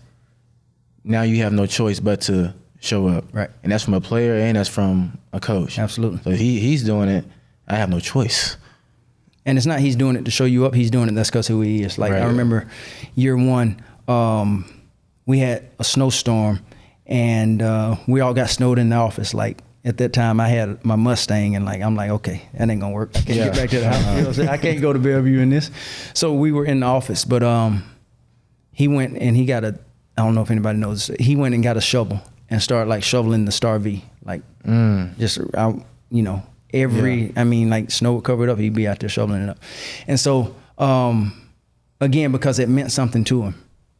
Now you have no choice but to show up. Right. And that's from a player and that's from a coach. Absolutely. So he's doing it. I have no choice. And it's not he's doing it to show you up. He's doing it. That's because who he is. Like, I remember year one, we had a snowstorm, and we all got snowed in the office. Like, at that time, I had my Mustang, and I'm like, okay, that ain't gonna work. I can't get back to the house. You know what I'm saying? I can't go to Bellevue in this. So we were in the office, but he went and he got I don't know if anybody knows this. He went and got a shovel and started like shoveling the Star V, like just out, you know. I mean, like snow would cover it up, he'd be out there shoveling it up. And so, again, because it meant something to him,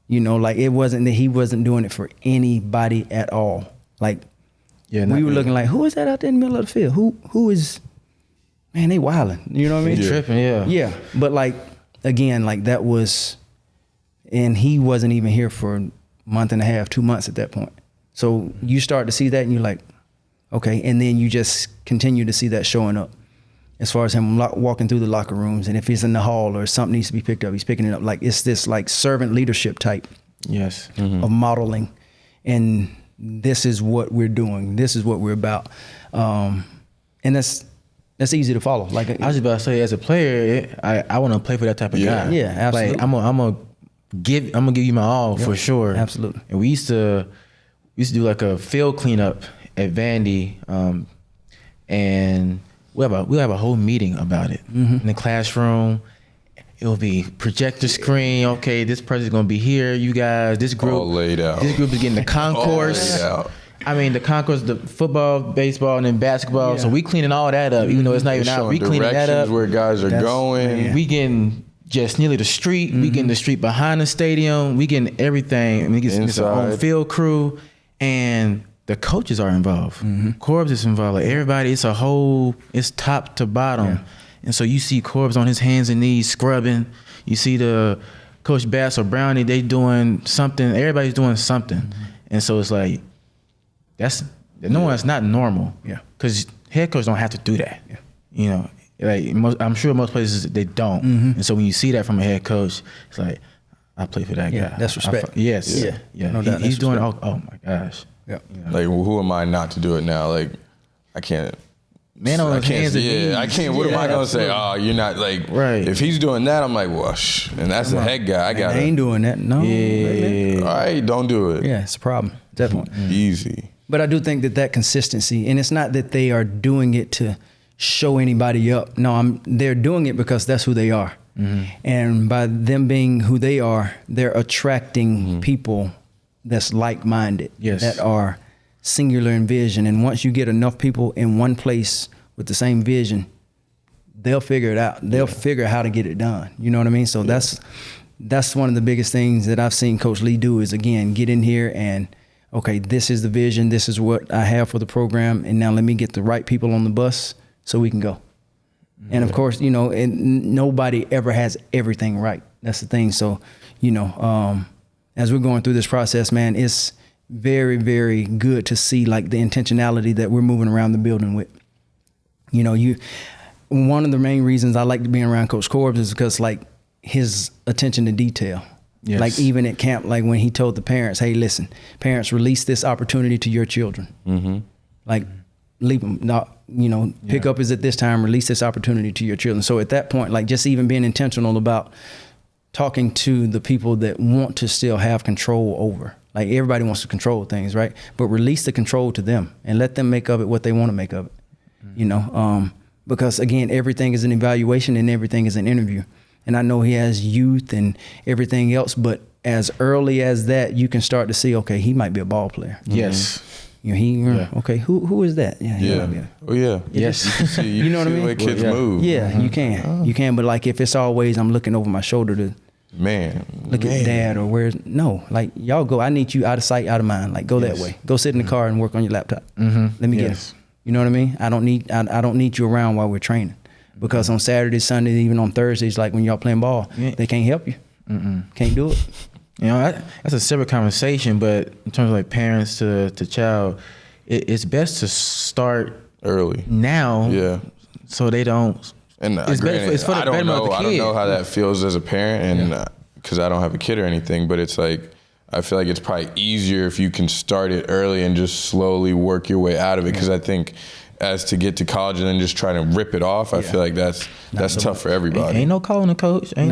you know, like it wasn't that he wasn't doing it for anybody at all. Like, we were looking like, who is that out there in the middle of the field? Who is, man, they wilding, you know what I mean? Tripping, yeah. Yeah, but like, again, like that was, and he wasn't even here for a month and a half, 2 months at that point. So you start to see that and you're like, okay, and then you just continue to see that showing up as far as him walking through the locker rooms, and if he's in the hall or something needs to be picked up, he's picking it up. Like, it's this like servant leadership type of modeling, and this is what we're doing. This is what we're about, and that's easy to follow. Like, I was just about to say, as a player, I want to play for that type of guy. Yeah, absolutely. Like, I'm gonna give you my all for sure. Absolutely. And we used to do like a field cleanup at Vandy, and we'll have a whole meeting about it in the classroom. It'll be projector screen. Okay, this person's gonna be here. You guys, this group All laid out. This group is getting the concourse. All laid out. I mean, the concourse, the football, baseball, and then basketball. So we cleaning all that up, even though it's not even out. We cleaning that up. Where guys are going. We getting just nearly the street. We getting the street behind the stadium. We getting everything. And we get our own field crew, and the coaches are involved. Corbs is involved. Like, everybody, it's top to bottom. Yeah. And so you see Corbs on his hands and knees scrubbing. You see the Coach Bass or Brownie, they doing something. Everybody's doing something. And so it's like, that's not normal. Yeah. Because head coaches don't have to do that. Yeah. You know, like I'm sure most places they don't. And so when you see that from a head coach, it's like, I play for that guy. That's respect. Yes. Yeah. No doubt. He's doing, oh my gosh. Yeah. You know? Like, well, who am I not to do it now? Like, I can't. Man on his hands and knees. I can't. What am I gonna say? Oh, you're not like. Right. If he's doing that, I'm like, well, and that's the head guy. I ain't doing that. No. All right, don't do it. Yeah, it's a problem. Definitely. Easy. But I do think that consistency, and it's not that they are doing it to show anybody up. No, they're doing it because that's who they are. And by them being who they are, they're attracting people that's like-minded, that are singular in vision. And once you get enough people in one place with the same vision, they'll figure it out. They'll figure out how to get it done. You know what I mean? So that's one of the biggest things that I've seen Coach Lee do is, again, get in here and, okay, this is the vision. This is what I have for the program. And now let me get the right people on the bus so we can go. And of course, you know, and nobody ever has everything right. That's the thing. So, you know, as we're going through this process, man, it's very, very good to see like the intentionality that we're moving around the building with. You know, one of the main reasons I like being around Coach Corbs is because like his attention to detail. Yes. Like even at camp, like when he told the parents, hey, listen, parents, release this opportunity to your children. Like leave them. No, pick up is at this time, release this opportunity to your children. So at that point, like just even being intentional about talking to the people that want to still have control over. Like everybody wants to control things, right? But release the control to them and let them make of it what they want to make of it. Because again, everything is an evaluation and everything is an interview. And I know he has youth and everything else, but as early as that, you can start to see, okay, he might be a ball player. Yes. Okay, who is that? Yeah. Oh yeah. Yes. You know what I mean? The way kids move. Yeah, you can. But like if it's always I'm looking over my shoulder to look at dad or like y'all go. I need you out of sight, out of mind. Like go that way. Go sit in the car and work on your laptop. Let me get it. You know what I mean? I don't need you around while we're training, because on Saturdays, Sundays, even on Thursdays, like when y'all playing ball, they can't help you. Can't do it. That's a separate conversation, but in terms of like parents to child, it's best to start early now. Yeah. So they don't. And it's for the betterment of the kid. I don't know how that feels as a parent, and because I don't have a kid or anything, but it's like I feel like it's probably easier if you can start it early and just slowly work your way out of it. Because I think as to get to college and then just try to rip it off, I feel like that's tough for everybody. Ain't no calling a coach. And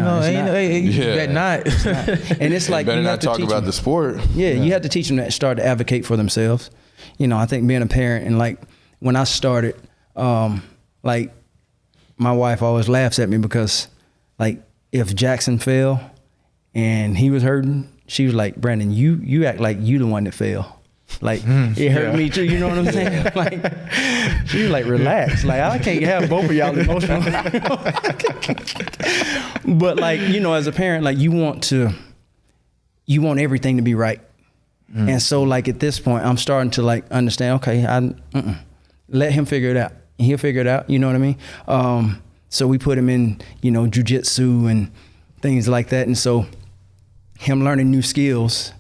it's like better you not talk about the sport. Yeah, you have to teach them that start to advocate for themselves. I think being a parent, and like when I started, like my wife always laughs at me because like if Jackson fell and he was hurting, she was like, Brandon, you act like you the one that fell. Like it hurt me too, you know what I'm saying? Like she was like, relax. Like I can't have both of y'all emotional. But like, as a parent, like you want everything to be right. And so like at this point, I'm starting to like understand, okay, let him figure it out. And he'll figure it out, you know what I mean? So we put him in, jujitsu and things like that. And so him learning new skills,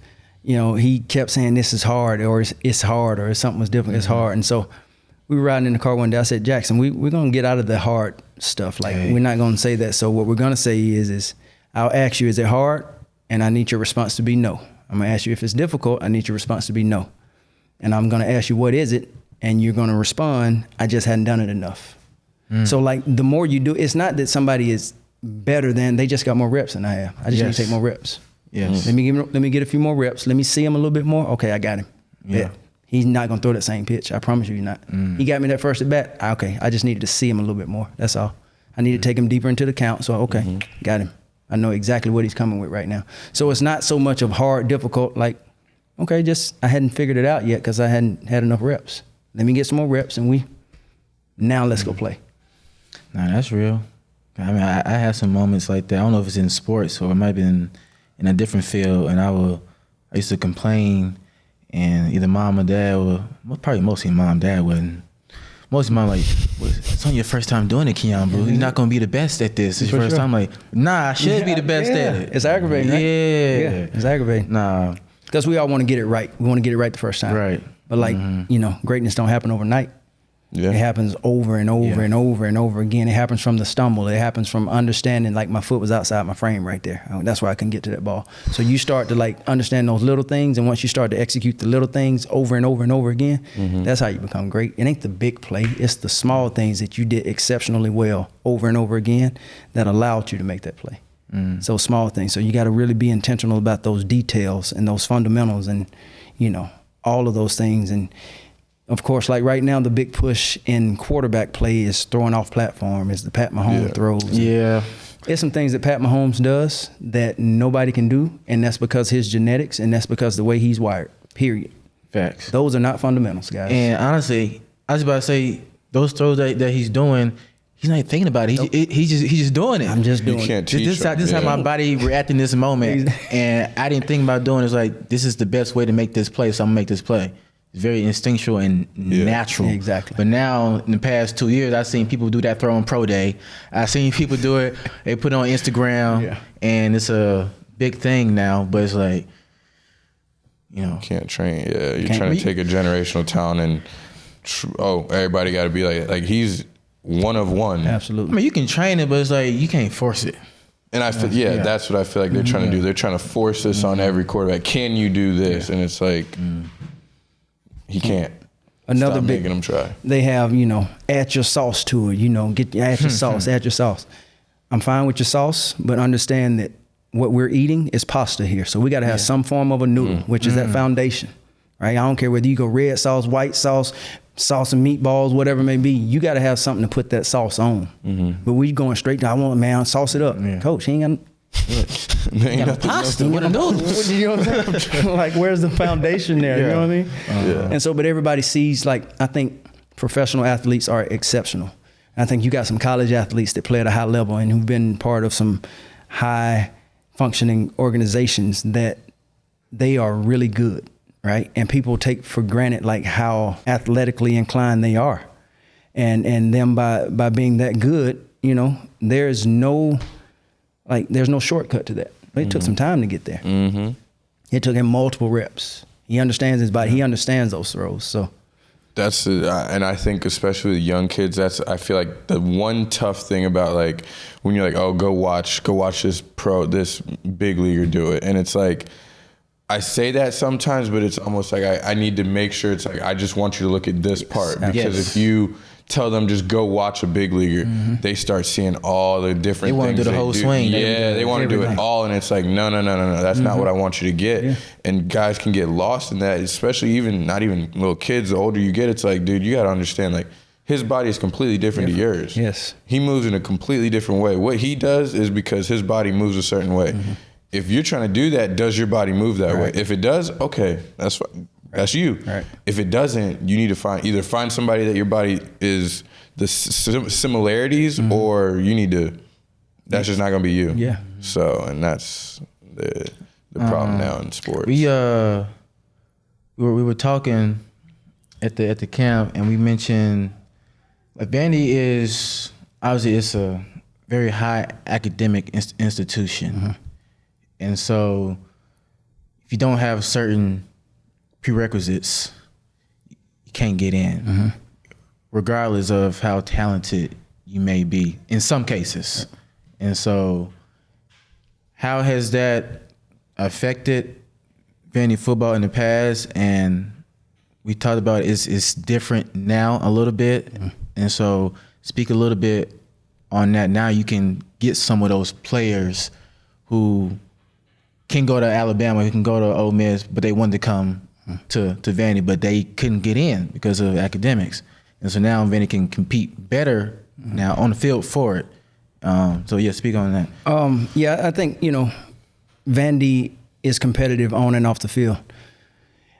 he kept saying this is hard, or it's hard, or something was different, it's hard. And so we were riding in the car one day. I said, Jackson, we're going to get out of the hard stuff. Like we're not going to say that. So what we're going to say is I'll ask you, is it hard? And I need your response to be no. I'm going to ask you if it's difficult. I need your response to be no. And I'm going to ask you, what is it? And you're going to respond, I just hadn't done it enough. So like the more you do, it's not that somebody is better than, they just got more reps than I have. I just need to take more reps. Yes. Let me get a few more reps. Let me see him a little bit more. Okay, I got him. Yeah. He's not going to throw that same pitch. I promise you he's not. He got me that first at bat. Okay, I just needed to see him a little bit more. That's all. I need to take him deeper into the count. So, okay, got him. I know exactly what he's coming with right now. So it's not so much of hard, difficult, like, okay, I hadn't figured it out yet because I hadn't had enough reps. Let me get some more reps and let's go play. Nah, that's real. I mean, I had some moments like that. I don't know if it's in sports or it might have been in a different field, and I used to complain, and either mom or dad probably mostly mom, dad wouldn't. Most of mom like, it's only your first time doing it, Kiambu. You're not gonna be the best at this. It's your first time. Like, nah, I should be the best at it. It's aggravating, right? Yeah, it's aggravating. Nah, because we all want to get it right. We want to get it right the first time. Right. But like, greatness don't happen overnight. Yeah. It happens over and over and over and over again. It happens from the stumble. It happens from understanding, like my foot was outside my frame right there. That's why I couldn't get to that ball. So you start to like understand those little things, and once you start to execute the little things over and over and over again, that's how you become great. It ain't the big play. It's the small things that you did exceptionally well over and over again that allowed you to make that play. So small things. So you got to really be intentional about those details and those fundamentals and, all of those things. And of course, like right now, the big push in quarterback play is throwing off platform, is the Pat Mahomes throws. Yeah. There's some things that Pat Mahomes does that nobody can do, and that's because his genetics, and that's because the way he's wired, period. Facts. Those are not fundamentals, guys. And honestly, I was about to say, those throws that he's doing, he's not even thinking about it. He's just doing it. I'm just doing You can't it. teach This is how my body reacted in this moment. And I didn't think about doing it. It's like, this is the best way to make this play, so I'm going to make this play. It's very instinctual and natural. Yeah, exactly. But now, in the past 2 years, I've seen people do that throw on pro day. I've seen people do it. They put it on Instagram, and it's a big thing now. But it's like, can't train. Yeah, you're trying to take a generational talent and everybody got to be like he's one of one. Absolutely. I mean, you can train it, but it's like you can't force it. And I feel, that's what I feel like they're trying to do. They're trying to force this on every quarterback. Can you do this? And it's like he can't. Another Stop big, making them try. they have, add your sauce to it, add your sauce, add your sauce. I'm fine with your sauce, but understand that what we're eating is pasta here. So we got to have some form of a noodle, which is that foundation, right? I don't care whether you go red sauce, white sauce, sauce and meatballs, whatever it may be. You got to have something to put that sauce on. But we going straight to, sauce it up. Coach, he ain't got Pasta with a noodle. you know what I'm saying? Like, where's the foundation there? You know what I mean? And so, but everybody sees, I think professional athletes are exceptional. I think you got some college athletes that play at a high level and who've been part of some high functioning organizations that they are really good, right? And people take for granted how athletically inclined they are. And them by being that good, there's no shortcut to that. It took some time to get there. It took him multiple reps. He understands his body. He understands those throws. So that's it. And I think especially with young kids, I feel like the one tough thing about when you're like, oh, go watch this big leaguer do it. And it's like, I say that sometimes, but it's almost like I need to make sure it's like, I just want you to look at this part. Because if you tell them just go watch a big leaguer, they start seeing all the different things. They want to do the whole swing. Yeah, they want to do it all, and it's like, no, that's not what I want you to get. Yeah. And guys can get lost in that, especially not even little kids. The older you get, it's like, dude, you got to understand, his body is completely different to yours. Yes. He moves in a completely different way. What he does is because his body moves a certain way. If you're trying to do that, does your body move that way? If it does, okay, that's fine. That's you. Right. If it doesn't, you need to find somebody that your body is the similarities, or you need to. That's just not gonna be you. Yeah. So, and that's the problem now in sports. We were talking at the camp, and we mentioned Vandy is obviously it's a very high academic institution, and so if you don't have certain prerequisites, you can't get in, regardless of how talented you may be in some cases. And so how has that affected Vandy football in the past? And we talked about it's different now a little bit. And so speak a little bit on that. Now you can get some of those players who can go to Alabama, who can go to Ole Miss, but they wanted to come to Vandy, but they couldn't get in because of academics. And so now Vandy can compete better now on the field for it. So yeah, speak on that. I think, Vandy is competitive on and off the field,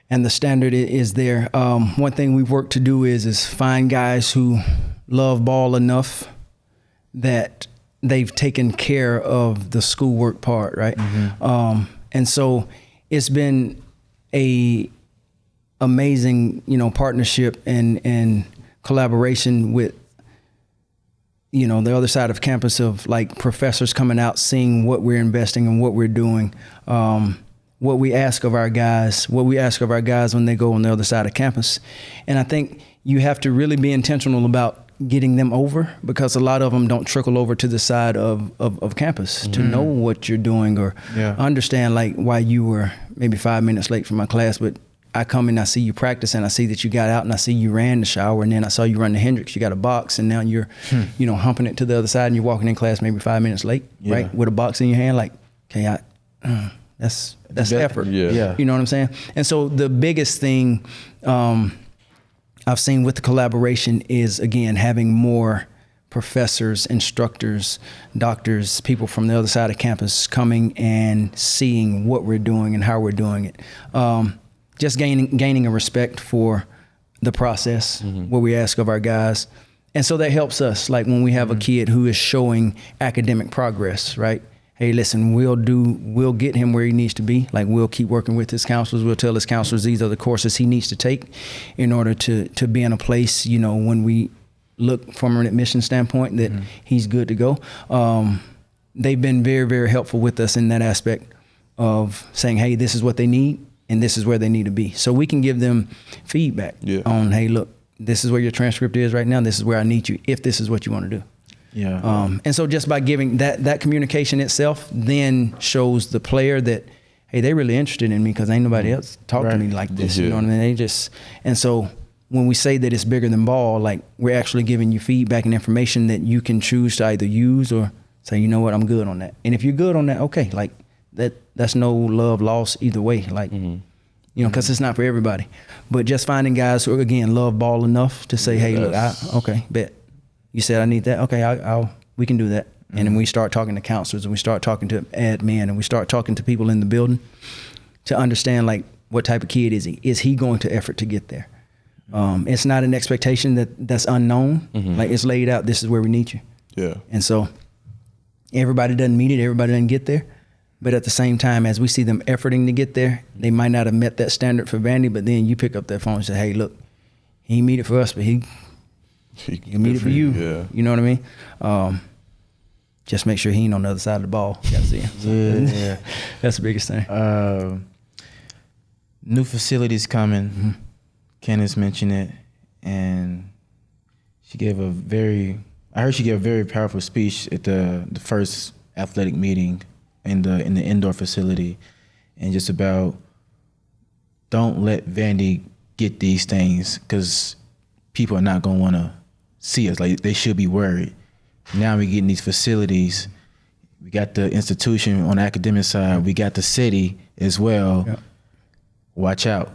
and the standard is there. One thing we've worked to do is find guys who love ball enough that they've taken care of the schoolwork part, right? And so it's been a amazing, partnership and collaboration with, the other side of campus of professors coming out, seeing what we're investing and what we're doing, what we ask of our guys when they go on the other side of campus. And I think you have to really be intentional about getting them over, because a lot of them don't trickle over to the side of campus to know what you're doing or understand why you were maybe 5 minutes late from my class, but I come and I see you practice and I see that you got out and I see you ran the shower, and then I saw you run the Hendrix, you got a box, and now you're, humping it to the other side and you're walking in class maybe 5 minutes late, right? With a box in your hand, that's effort. Yeah. You know what I'm saying? And so the biggest thing I've seen with the collaboration is, again, having more professors, instructors, doctors, people from the other side of campus coming and seeing what we're doing and how we're doing it. Just gaining a respect for the process, what we ask of our guys. And so that helps us, when we have a kid who is showing academic progress, right? Hey, listen, we'll get him where he needs to be. We'll keep working with his counselors. We'll tell his counselors these are the courses he needs to take in order to be in a place, when we look from an admission standpoint that he's good to go. They've been very, very helpful with us in that aspect of saying, hey, this is what they need and this is where they need to be. So we can give them feedback on, hey, look, this is where your transcript is right now. This is where I need you if this is what you want to do. Yeah. And so just by giving that communication itself then shows the player that, hey, they're really interested in me because ain't nobody else talking to me like this. You know what I mean? And so when we say that it's bigger than ball, like we're actually giving you feedback and information that you can choose to either use or say, you know what, I'm good on that. And if you're good on that, okay, like that's no love lost either way. Like, you know, because it's not for everybody. But just finding guys who, again, love ball enough to say, hey, look, okay, bet. You said I need that. Okay, we can do that. And then we start talking to counselors and we start talking to admin and we start talking to people in the building to understand, like, what type of kid is he? Is he going to effort to get there? It's not an expectation that's unknown. Like, it's laid out, this is where we need you. Yeah. And so everybody doesn't meet it, everybody doesn't get there. But at the same time, as we see them efforting to get there, they might not have met that standard for Vandy, but then you pick up that phone and say, hey, look, he ain't meet it for us, but he'll meet it for you. Yeah. You know what I mean? Just make sure he ain't on the other side of the ball. You gotta see him. So Yeah. that's the biggest thing. New facilities coming. Candace mentioned it, and she gave a very powerful speech at the first athletic meeting in the indoor facility, and just about don't let Vandy get these things because people are not gonna want to see us. Like, they should be worried. Now we're getting these facilities. We got the institution on the academic side. We got the city as well. Yep. Watch out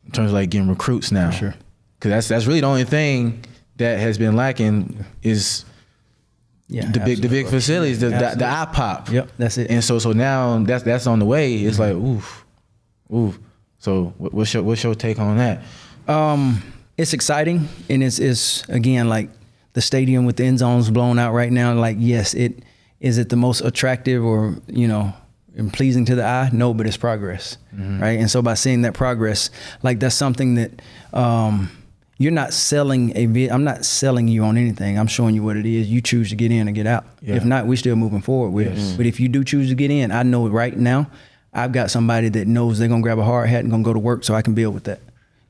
in terms of like getting recruits now. For sure. Because that's really the only thing that has been lacking is the big facilities, the IPOP. Yep, that's it. And so now that's on the way. It's like oof. So what's your take on that? It's exciting, and it's again, like, the stadium with the end zones blown out right now. Like, yes, is it the most attractive or, you know, and pleasing to the eye? No, but it's progress, right? And so by seeing that progress, like, that's something that you're not selling I'm not selling you on anything. I'm showing you what it is. You choose to get in or get out. Yeah. If not, we're still moving forward with it. But if you do choose to get in, I know right now I've got somebody that knows they're gonna grab a hard hat and gonna go to work, so I can build with that.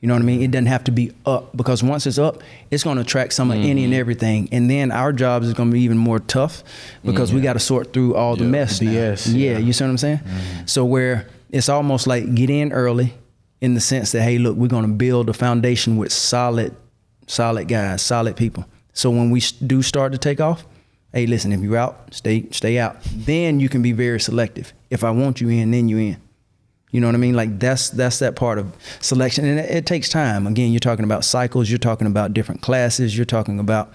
You know what I mean? It doesn't have to be up, because once it's up, it's going to attract some of any and everything. And then our jobs is going to be even more tough because we got to sort through all the mess now. BS. Yeah, you see what I'm saying? So where it's almost like get in early in the sense that, hey, look, we're going to build a foundation with solid guys, solid people. So when we do start to take off, hey, listen, if you're out, stay out. Then you can be very selective. If I want you in, then you in. You know what I mean? Like, that's that part of selection, and it takes time. Again, you're talking about cycles, you're talking about different classes, you're talking about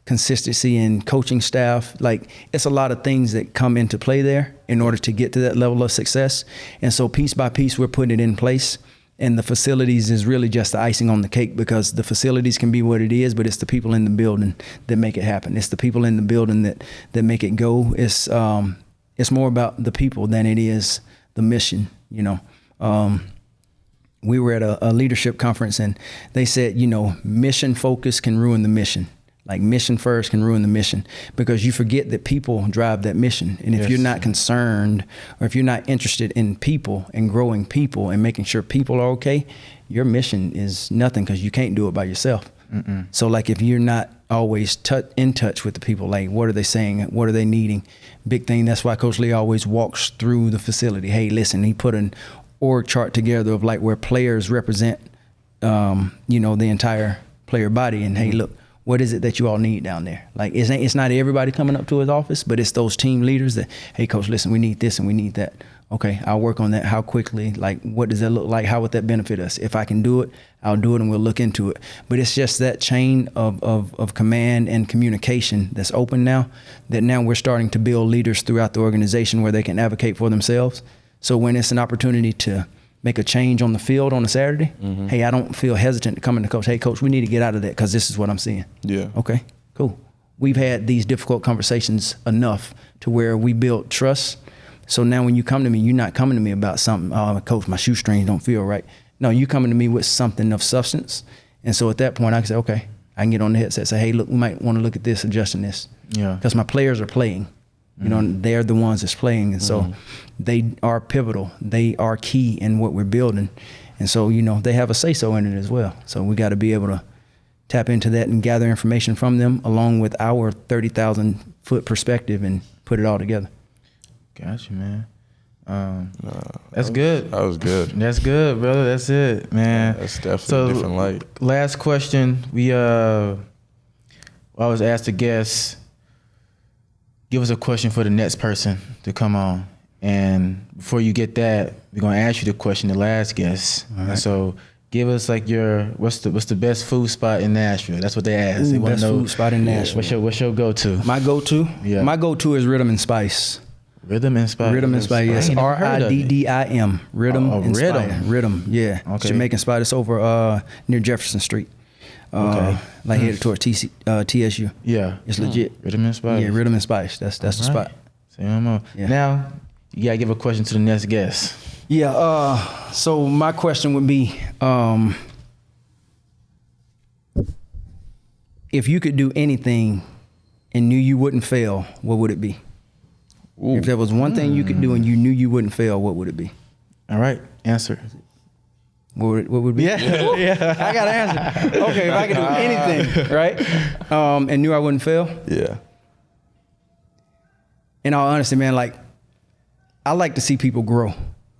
consistency in coaching staff. Like, it's a lot of things that come into play there in order to get to that level of success. And so piece by piece, we're putting it in place. And the facilities is really just the icing on the cake, because the facilities can be what it is, but it's the people in the building that make it happen. It's the people in the building that make it go. It's more about the people than it is the mission. You know, we were at a leadership conference, and they said, you know, mission focus can ruin the mission. Like, mission first can ruin the mission, because you forget that people drive that mission. And if you're not concerned, or if you're not interested in people and growing people and making sure people are okay, your mission is nothing, because you can't do it by yourself. So, like, if you're not always in touch with the people, like, what are they saying? What are they needing? Big thing. That's why Coach Lee always walks through the facility. Hey, listen, he put an org chart together of, like, where players represent, you know, the entire player body. And hey, look, what is it that you all need down there? Like, it's not everybody coming up to his office, but it's those team leaders that, hey, coach, listen, we need this and we need that. Okay, I'll work on that. How quickly? Like, what does that look like? How would that benefit us? If I can do it, I'll do it, and we'll look into it. But it's just that chain of command and communication that's open now, that now we're starting to build leaders throughout the organization where they can advocate for themselves. So when it's an opportunity to make a change on the field on a Saturday, hey, I don't feel hesitant to come in to coach. Hey, coach, we need to get out of that because this is what I'm seeing. Yeah. Okay, cool. We've had these difficult conversations enough to where we build trust. So now when you come to me, you're not coming to me about something, oh, coach, my shoestrings don't feel right. No, you're coming to me with something of substance. And so at that point, I can say, okay, I can get on the headset, say, hey, look, we might want to look at this, adjusting this. Yeah. Because my players are playing. You know, they're the ones that's playing. And so they are pivotal. They are key in what we're building. And so, you know, they have a say-so in it as well. So we got to be able to tap into that and gather information from them along with our 30,000-foot perspective and put it all together. Gotcha, man. That's good. That was good. That's good, brother. That's it, man. That's definitely a different light. Last question. I was asked a guest, give us a question for the next person to come on. And before you get that, we're gonna ask you the question, the last guest. All right. And so give us like what's the best food spot in Nashville? That's what they asked. They best food spot in Nashville. What's your go-to? My go-to? Yeah. My go-to is Rhythm and Spice. Rhythm and Spice. Rhythm and Spice, yes. RIDDIM. Rhythm and Rhythm. Spice. Rhythm, yeah. Okay. Jamaican spot. It's over near Jefferson Street. Okay. Like headed towards TSU. Yeah. It's legit. Rhythm and Spice. Yeah, Rhythm and Spice. That's the spot. Say no more. Yeah. Now, you gotta give a question to the next guest. Yeah, so my question would be, if you could do anything and knew you wouldn't fail, what would it be? Ooh. If there was one thing you could do and you knew you wouldn't fail, what would it be? All right, answer. What would it be? Yeah. I got to answer. Okay, if I could do anything, right, and knew I wouldn't fail? Yeah. In all honesty, man, like, I like to see people grow.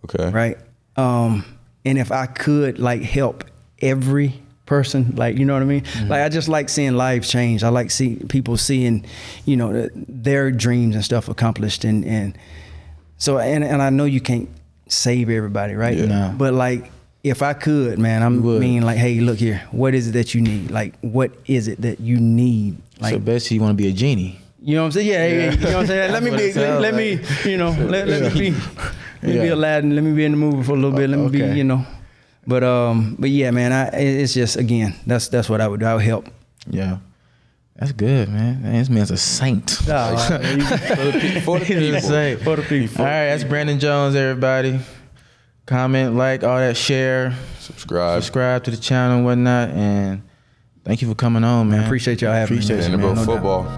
Okay. Right? And if I could, like, help every person, like, you know what I mean? Mm-hmm. Like, I just like seeing lives change. I like people seeing, you know, their dreams and stuff accomplished. And so, and I know you can't save everybody, right? Yeah. No. But, like, if I could, man, I mean, like, hey, look here. What is it that you need? Like, what is it that you need? Like, so basically you want to be a genie. You know what I'm saying? Yeah. You know what I'm saying? Let me be Aladdin. Let me be in the movie for a little bit. Let me be, you know. But yeah, man. It's just, again, that's what I would do. I would help. Yeah, that's good, man. This man's a saint. For the people. All right, that's Brandon Jones, everybody. Comment, like, all that, share, subscribe to the channel and whatnot. And thank you for coming on, man. I appreciate y'all having me. Appreciate you, man. Football.